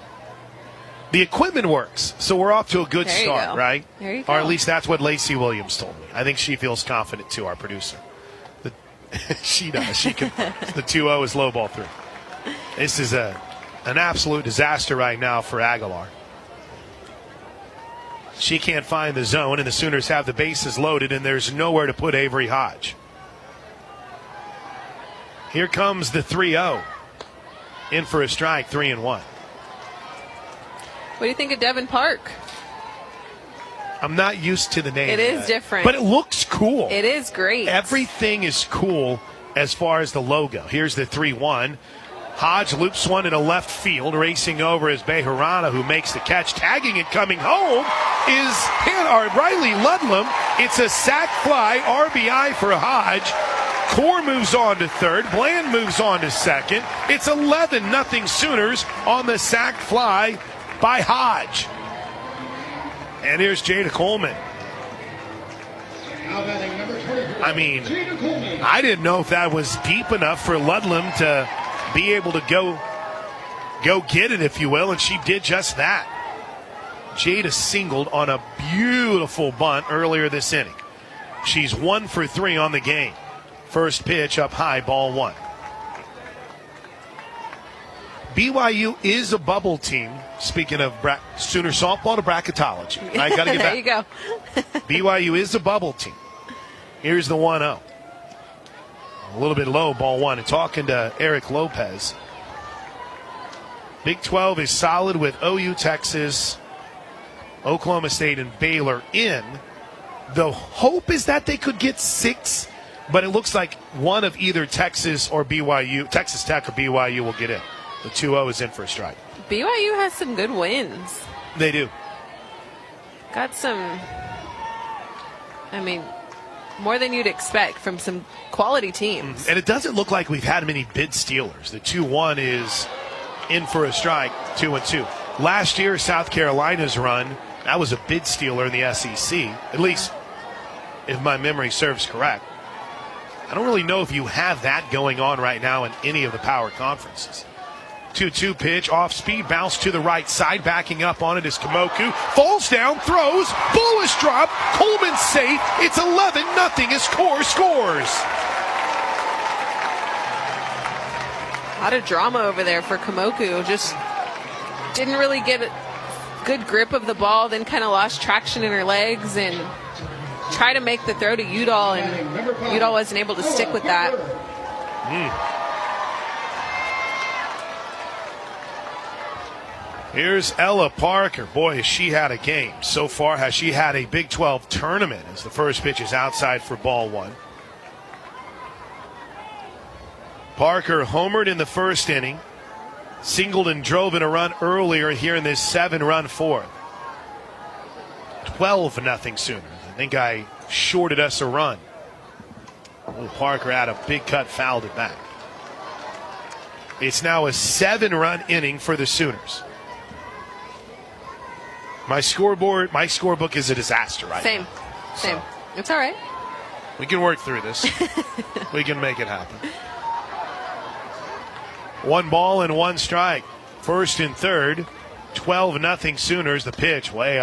The equipment works, so we're off to a good start, right? There you go. Or at least that's what Lacey Williams told me. I think she feels confident, too, our producer. She does. She can. The 2-0 is low ball 3. This is an absolute disaster right now for Aguilar. She can't find the zone, and the Sooners have the bases loaded, and there's nowhere to put Avery Hodge. Here comes the 3-0. In for a strike, 3-1. What do you think of Devon Park? I'm not used to the name. It is different. But it looks cool. It is great. Everything is cool as far as the logo. Here's the 3-1. Hodge loops one into left field. Racing over is Bejarano, who makes the catch. Tagging it coming home is Riley Ludlam. It's a sac fly, RBI for Hodge. Core moves on to third. Bland moves on to second. It's 11-0 Sooners on the sac fly by Hodge. And here's Jada Coleman. I mean, I didn't know if that was deep enough for Ludlam to be able to go get it, if you will, and she did just that. Jada singled on a beautiful bunt earlier this inning. She's 1 for 3 on the game. First pitch up high, ball 1. BYU is a bubble team. Speaking of Sooner softball to bracketology. I got to get there back. You go. BYU is a bubble team. Here's the 1-0. A little bit low, ball 1. And talking to Eric Lopez. Big 12 is solid with OU, Texas, Oklahoma State, and Baylor in. The hope is that they could get 6, but it looks like one of either Texas or BYU, Texas Tech or BYU will get in. The 2-0 is in for a strike. BYU has some good wins. They do. Got some, more than you'd expect from some quality teams. And it doesn't look like we've had many bid stealers. The 2-1 is in for a strike, 2-2. Last year, South Carolina's run, that was a bid stealer in the SEC, at least if my memory serves correct. I don't really know if you have that going on right now in any of the power conferences. 2-2 pitch, off speed, bounce to the right side. Backing up on it is Kamoku. Falls down, throws, bullish drop. Coleman's safe. It's 11-0 as Core scores. A lot of drama over there for Kamoku. Just didn't really get a good grip of the ball, then kind of lost traction in her legs and tried to make the throw to Udall, and Udall wasn't able to stick with that. Here's Ella Parker. Boy, has she had a game. So far, has she had a Big 12 tournament as the first pitch is outside for ball 1. Parker homered in the first inning. Singled and drove in a run earlier here in this 7-run fourth. 12-0 Sooners. I think I shorted us a run. Parker had a big cut, fouled it back. It's now a 7-run inning for the Sooners. My scorebook is a disaster right now. Same. It's all right. We can work through this. We can make it happen. 1 ball and 1 strike. First and third. 12-0 Sooners. The pitch way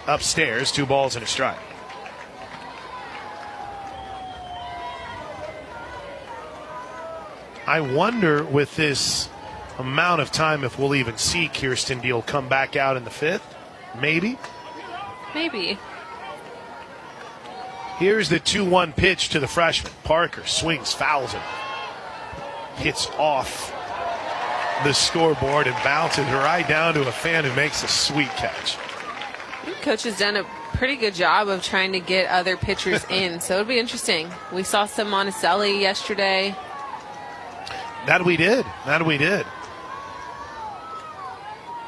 upstairs. 2 balls and a strike. I wonder with this amount of time if we'll even see Kirsten Deal come back out in the 5th. Maybe. Here's the 2-1 pitch to the freshman. Parker swings, fouls it. Hits off the scoreboard and bounces right down to a fan who makes a sweet catch. I think Coach has done a pretty good job of trying to get other pitchers in, so it'll be interesting. We saw some Monticelli yesterday. That we did.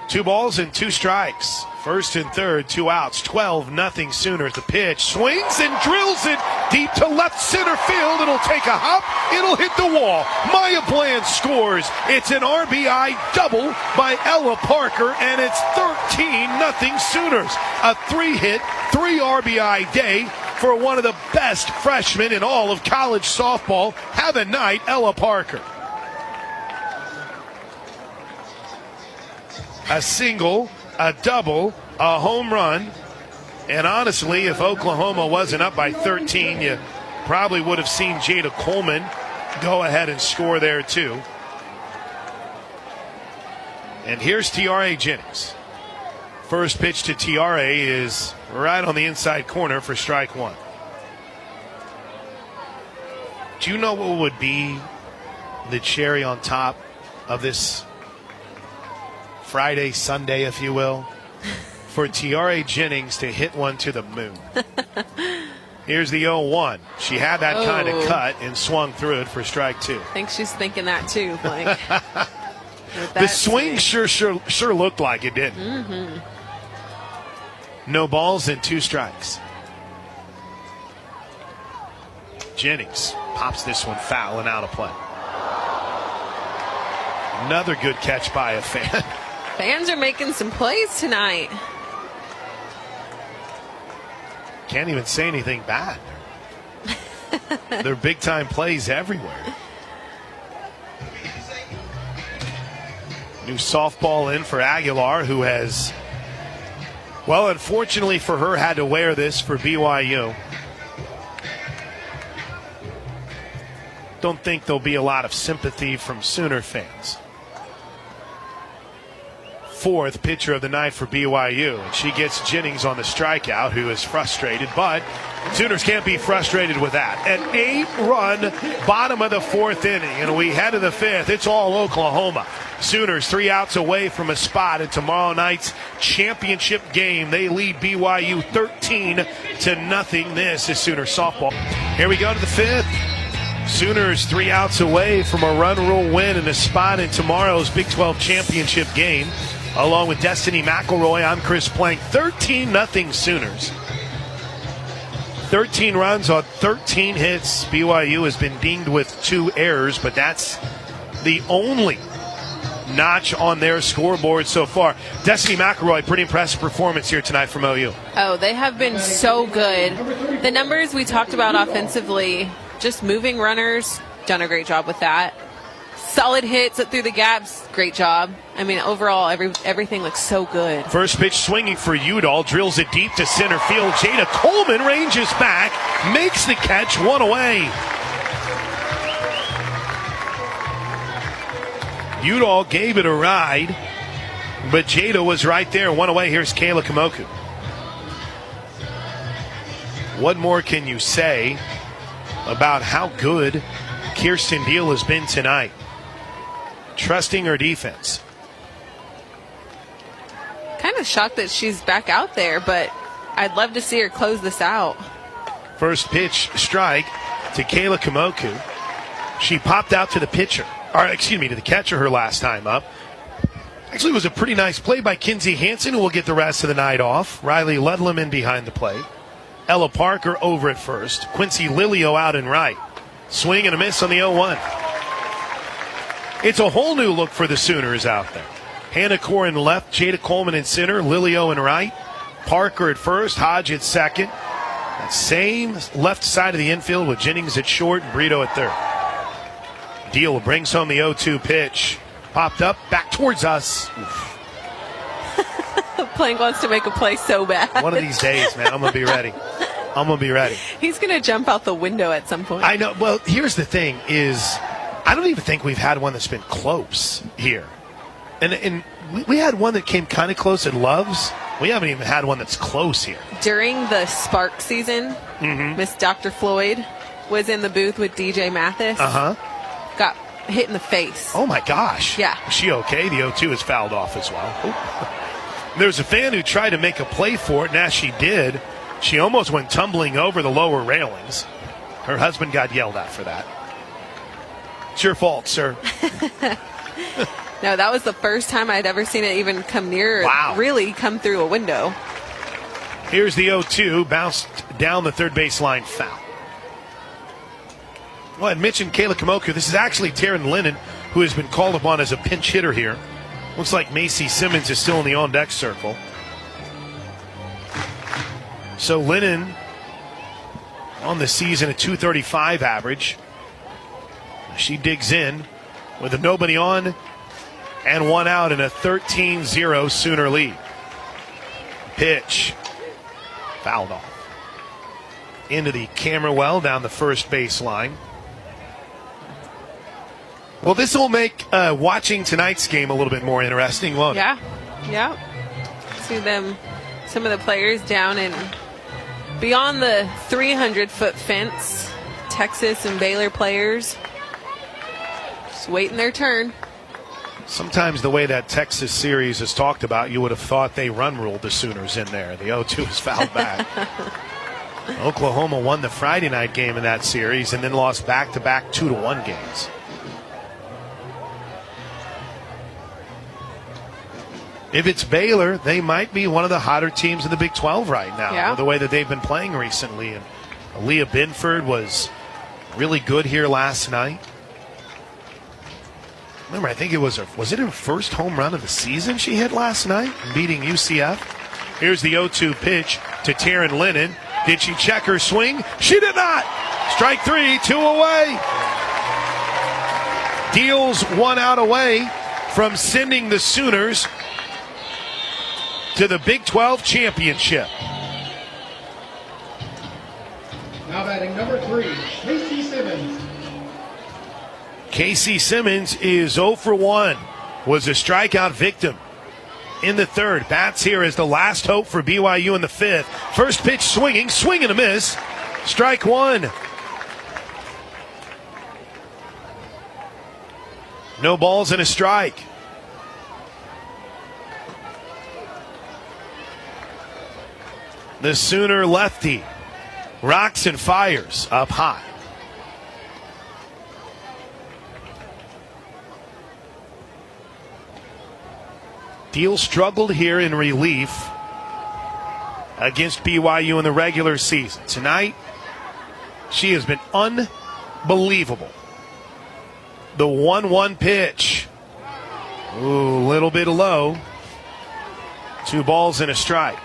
2 balls and 2 strikes. First and third, 2 outs. 12-0 Sooners. The pitch swings and drills it deep to left center field. It'll take a hop. It'll hit the wall. Maya Bland scores. It's an RBI double by Ella Parker, and it's 13-0 Sooners. A 3-hit, 3 RBI day for one of the best freshmen in all of college softball. Have a night, Ella Parker. A single, a double, a home run. And honestly, if Oklahoma wasn't up by 13, you probably would have seen Jada Coleman go ahead and score there too. And here's Tiare Jennings. First pitch to Tiare is right on the inside corner for strike 1. Do you know what would be the cherry on top of this Friday, Sunday, if you will, for Tiare Jennings to hit one to the moon? Here's the 0-1. She had that kind of cut and swung through it for strike 2. I think she's thinking that too. Like, the swing sure looked like it did. Mm-hmm. No balls and 2 strikes. Jennings pops this one foul and out of play. Another good catch by a fan. Fans are making some plays tonight. Can't even say anything bad. They're big-time plays everywhere. New softball in for Aguilar, who has, well, unfortunately for her, had to wear this for BYU. Don't think there'll be a lot of sympathy from Sooner fans. 4th pitcher of the night for BYU, and she gets Jennings on the strikeout, who is frustrated, but Sooners can't be frustrated with that. An 8-run bottom of the 4th inning, and we head to the 5th. It's all Oklahoma. Sooners 3 outs away from a spot in tomorrow night's championship game. They lead BYU 13-0. This is Sooner softball. Here we go to the 5th. Sooners 3 outs away from a run rule win and a spot in tomorrow's Big 12 championship game. Along with Destiny McElroy, I'm Chris Plank. 13-0 Sooners. 13 runs on 13 hits. BYU has been dinged with 2 errors, but that's the only notch on their scoreboard so far. Destiny McElroy, pretty impressive performance here tonight from OU. Oh, they have been so good. The numbers we talked about offensively, just moving runners, done a great job with that. Solid hits through the gaps, great job. I mean, overall, everything looks so good. First pitch swinging for Udall, drills it deep to center field. Jada Coleman ranges back, makes the catch, 1 away. Udall gave it a ride, but Jada was right there, 1 away. Here's Kayla Kamoku. What more can you say about how good Kirsten Deal has been tonight? Trusting her defense. Kind of shocked that she's back out there, but I'd love to see her close this out. First pitch strike to Kayla Kamoku. She popped out to the pitcher, or excuse me, to the catcher her last time up. Actually, it was a pretty nice play by Kinsey Hansen, who will get the rest of the night off. Riley Ludlam in behind the plate. Ella Parker over at first. Quincy Lilio out in right. Swing and a miss on the 0-1. It's a whole new look for the Sooners out there. Hannah Core in left, Jada Coleman in center, Lilio in right, Parker at first, Hodge at second. That same left side of the infield with Jennings at short and Brito at third. Deal brings home the 0-2 pitch. Popped up, back towards us. Plank wants to make a play so bad. One of these days, man, I'm going to be ready. He's going to jump out the window at some point. I know. Well, here's the thing is, I don't even think we've had one that's been close here And we had one that came kind of close at Love's. We haven't even had one that's close here. During the Spark season, Miss Dr. Floyd was in the booth with DJ Mathis. Got hit in the face. Oh, my gosh. Yeah. Is she okay? The 0-2 is fouled off as well. Ooh. There's a fan who tried to make a play for it, and as she did, she almost went tumbling over the lower railings. Her husband got yelled at for that. It's your fault, sir. No, that was the first time I'd ever seen it even come near, really come through a window. Here's the 0-2, bounced down the third baseline foul. Well, I mentioned Kayla Kamoku. This is actually Taryn Lennon, who has been called upon as a pinch hitter here. Looks like Macy Simmons is still in the on-deck circle. So Lennon on the season, a .235 average. She digs in with a nobody on and one out in a 13-0 Sooner lead. Pitch. Fouled off. Into the camera well down the first baseline. Well, this will make watching tonight's game a little bit more interesting, won't it? Yeah. See them, some of the players down in beyond the 300-foot fence. Texas and Baylor players just waiting their turn. Sometimes the way that Texas series is talked about, you would have thought they run-ruled the Sooners in there. The 0-2 is fouled back. Oklahoma won the Friday night game in that series and then lost back-to-back 2-1 games. If it's Baylor, they might be one of the hotter teams in the Big 12 right now, the way that they've been playing recently. And Aaliyah Binford was really good here last night. Remember, I think was it her first home run of the season she hit last night, beating UCF? Here's the 0-2 pitch to Taryn Lennon. Did she check her swing? She did not. Strike three, 2 away. Deals 1 out away from sending the Sooners to the Big 12 championship. Now batting number 3, Casey Simmons. Casey Simmons is 0 for 1. Was a strikeout victim in the third. Bats here as the last hope for BYU in the fifth. First pitch swinging, swing and a miss. Strike one. No balls and a strike. The Sooner lefty rocks and fires up high. Deal struggled here in relief against BYU in the regular season. Tonight, she has been unbelievable. The 1-1 pitch. Ooh, a little bit low. 2 balls and a strike.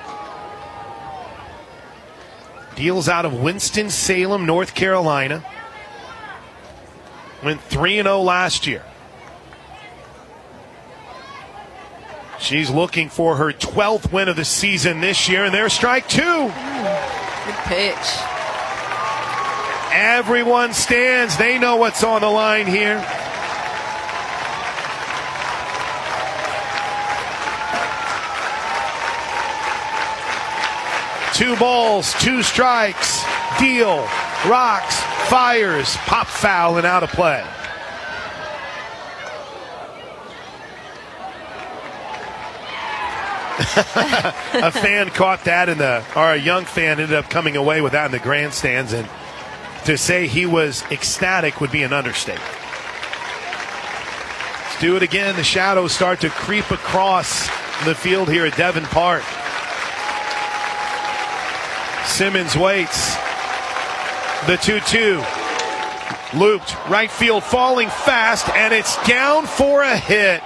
Deal's out of Winston-Salem, North Carolina. Went 3-0 last year. She's looking for her 12th win of the season this year, and there's strike 2. Good pitch. Everyone stands. They know what's on the line here. Two balls, 2 strikes. Deal, rocks, fires, pop foul, and out of play. A fan caught that or a young fan ended up coming away with that in the grandstands, and to say he was ecstatic would be an understatement. Let's do it again. The shadows start to creep across the field here at Devon Park. Simmons waits. The 2-2. Looped. Right field falling fast, and it's down for a hit.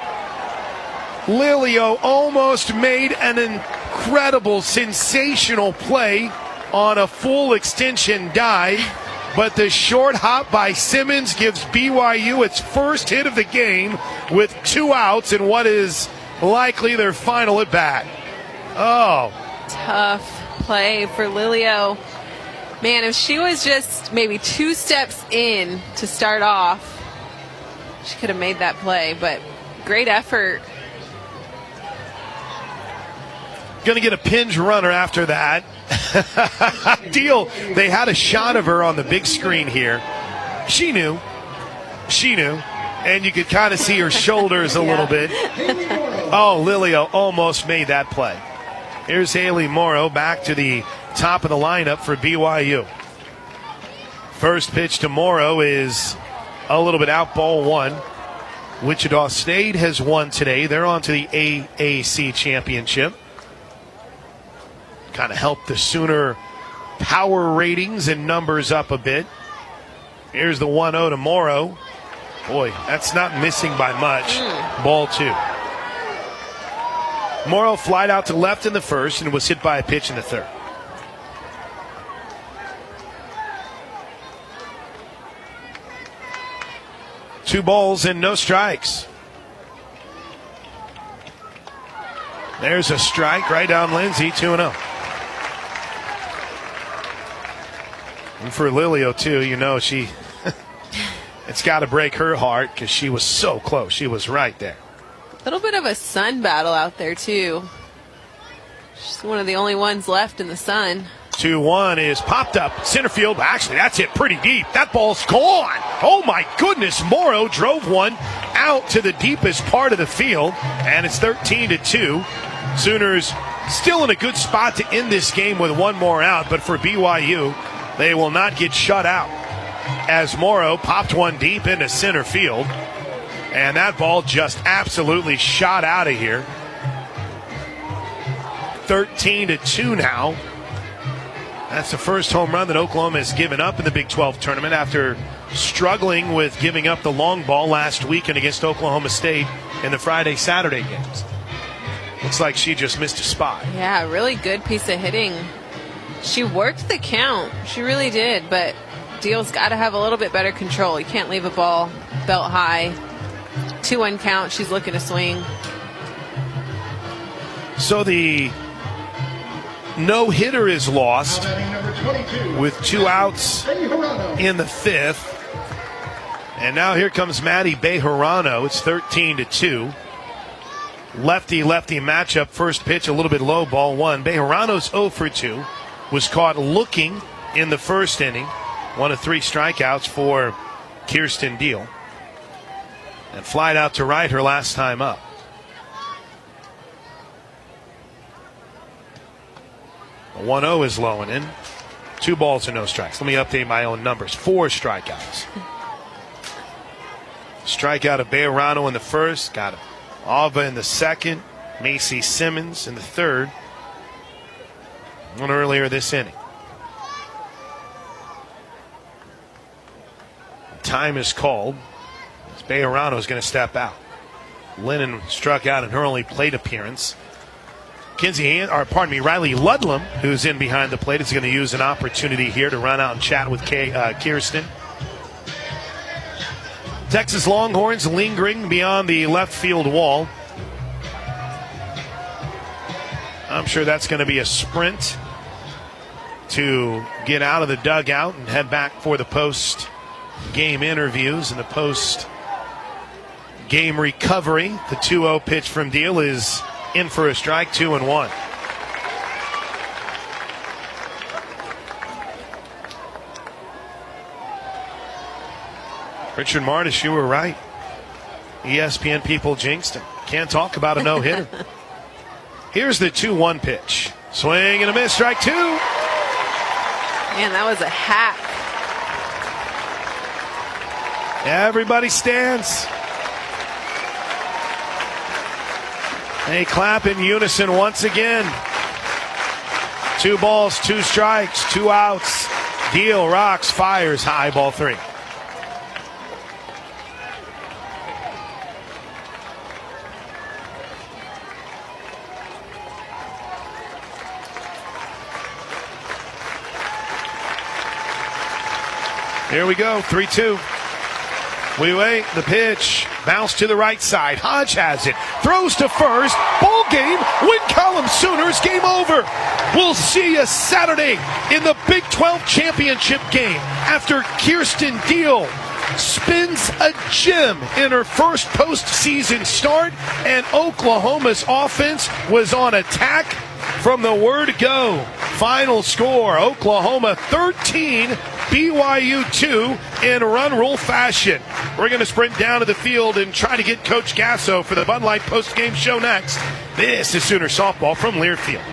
Lilio almost made an incredible, sensational play on a full extension dive, but the short hop by Simmons gives BYU its first hit of the game with 2 outs in what is likely their final at bat. Oh. Tough play for Lilio. Man, if she was just maybe 2 steps in to start off, she could have made that play, but great effort Going to get a pinch runner after that. Deal. They had a shot of her on the big screen here. She knew. And you could kind of see her shoulders a little bit. Oh, Lilio almost made that play. Here's Haley Morrow back to the top of the lineup for BYU. First pitch to Morrow is a little bit out, ball one. Wichita State has won today. They're on to the AAC championship. Kind of helped the Sooner power ratings and numbers up a bit. Here's the 1-0 to Morrow. Boy, that's not missing by much. Ball two. Morrow flied out to left in the first and was hit by a pitch in the third. Two balls and no strikes. There's a strike right down Lindsay, 2-0. And for Lilio, too, you know, it's got to break her heart because she was so close. She was right there. A little bit of a sun battle out there, too. She's one of the only ones left in the sun. 2-1 is popped up center field. Actually, that's hit pretty deep. That ball's gone. Oh, my goodness. Morrow drove one out to the deepest part of the field, and it's 13-2. Sooners still in a good spot to end this game with one more out, but for BYU, they will not get shut out as Morrow popped one deep into center field, and that ball just absolutely shot out of here. 13-2 now. That's the first home run that Oklahoma has given up in the Big 12 tournament after struggling with giving up the long ball last weekend against Oklahoma State in the Friday-Saturday games. Looks like she just missed a spot. Yeah, really good piece of hitting. She worked the count. She really did, but Deal's got to have a little bit better control. You can't leave a ball belt high. 2-1 count. She's looking to swing. So the no-hitter is lost with 2 outs in the fifth. And now here comes Maddie Bejarano. It's 13-2. Lefty-lefty matchup. First pitch a little bit low, ball one. Bejarano's 0 for 2. Was caught looking in the first inning. 1 of 3 strikeouts for Kirsten Deal. And flied out to right her last time up. The 1-0 is low and in. 2 balls and no strikes. Let me update my own numbers. 4 strikeouts. Strikeout of Bejarano in the first. Got Alva in the second. Macy Simmons in the third. One earlier this inning. Time is called. Bejarano is going to step out. Lennon struck out in her only plate appearance. Riley Ludlam, who's in behind the plate, is going to use an opportunity here to run out and chat with Kirsten. Texas Longhorns lingering beyond the left field wall. I'm sure that's going to be a sprint to get out of the dugout and head back for the post-game interviews and the post-game recovery. The 2-0 pitch from Deal is in for a strike, 2-1. Richard Martis, you were right. ESPN people jinxed him. Can't talk about a no-hitter. Here's the 2-1 pitch. Swing and a miss, strike 2. Man, that was a hack. Everybody stands. They clap in unison once again. 2 balls, 2 strikes, 2 outs. Deal rocks, fires high, ball 3. Here we go, 3-2. We wait, the pitch, bounce to the right side. Hodge has it, throws to first, ball game, Win Column Sooners, game over. We'll see you Saturday in the Big 12 championship game after Kirsten Deal spins a gem in her first postseason start, and Oklahoma's offense was on attack from the word go. Final score, Oklahoma 13, BYU 2 in run rule fashion. We're going to sprint down to the field and try to get Coach Gasso for the Bud Light post-game show next. This is Sooner Softball from Learfield.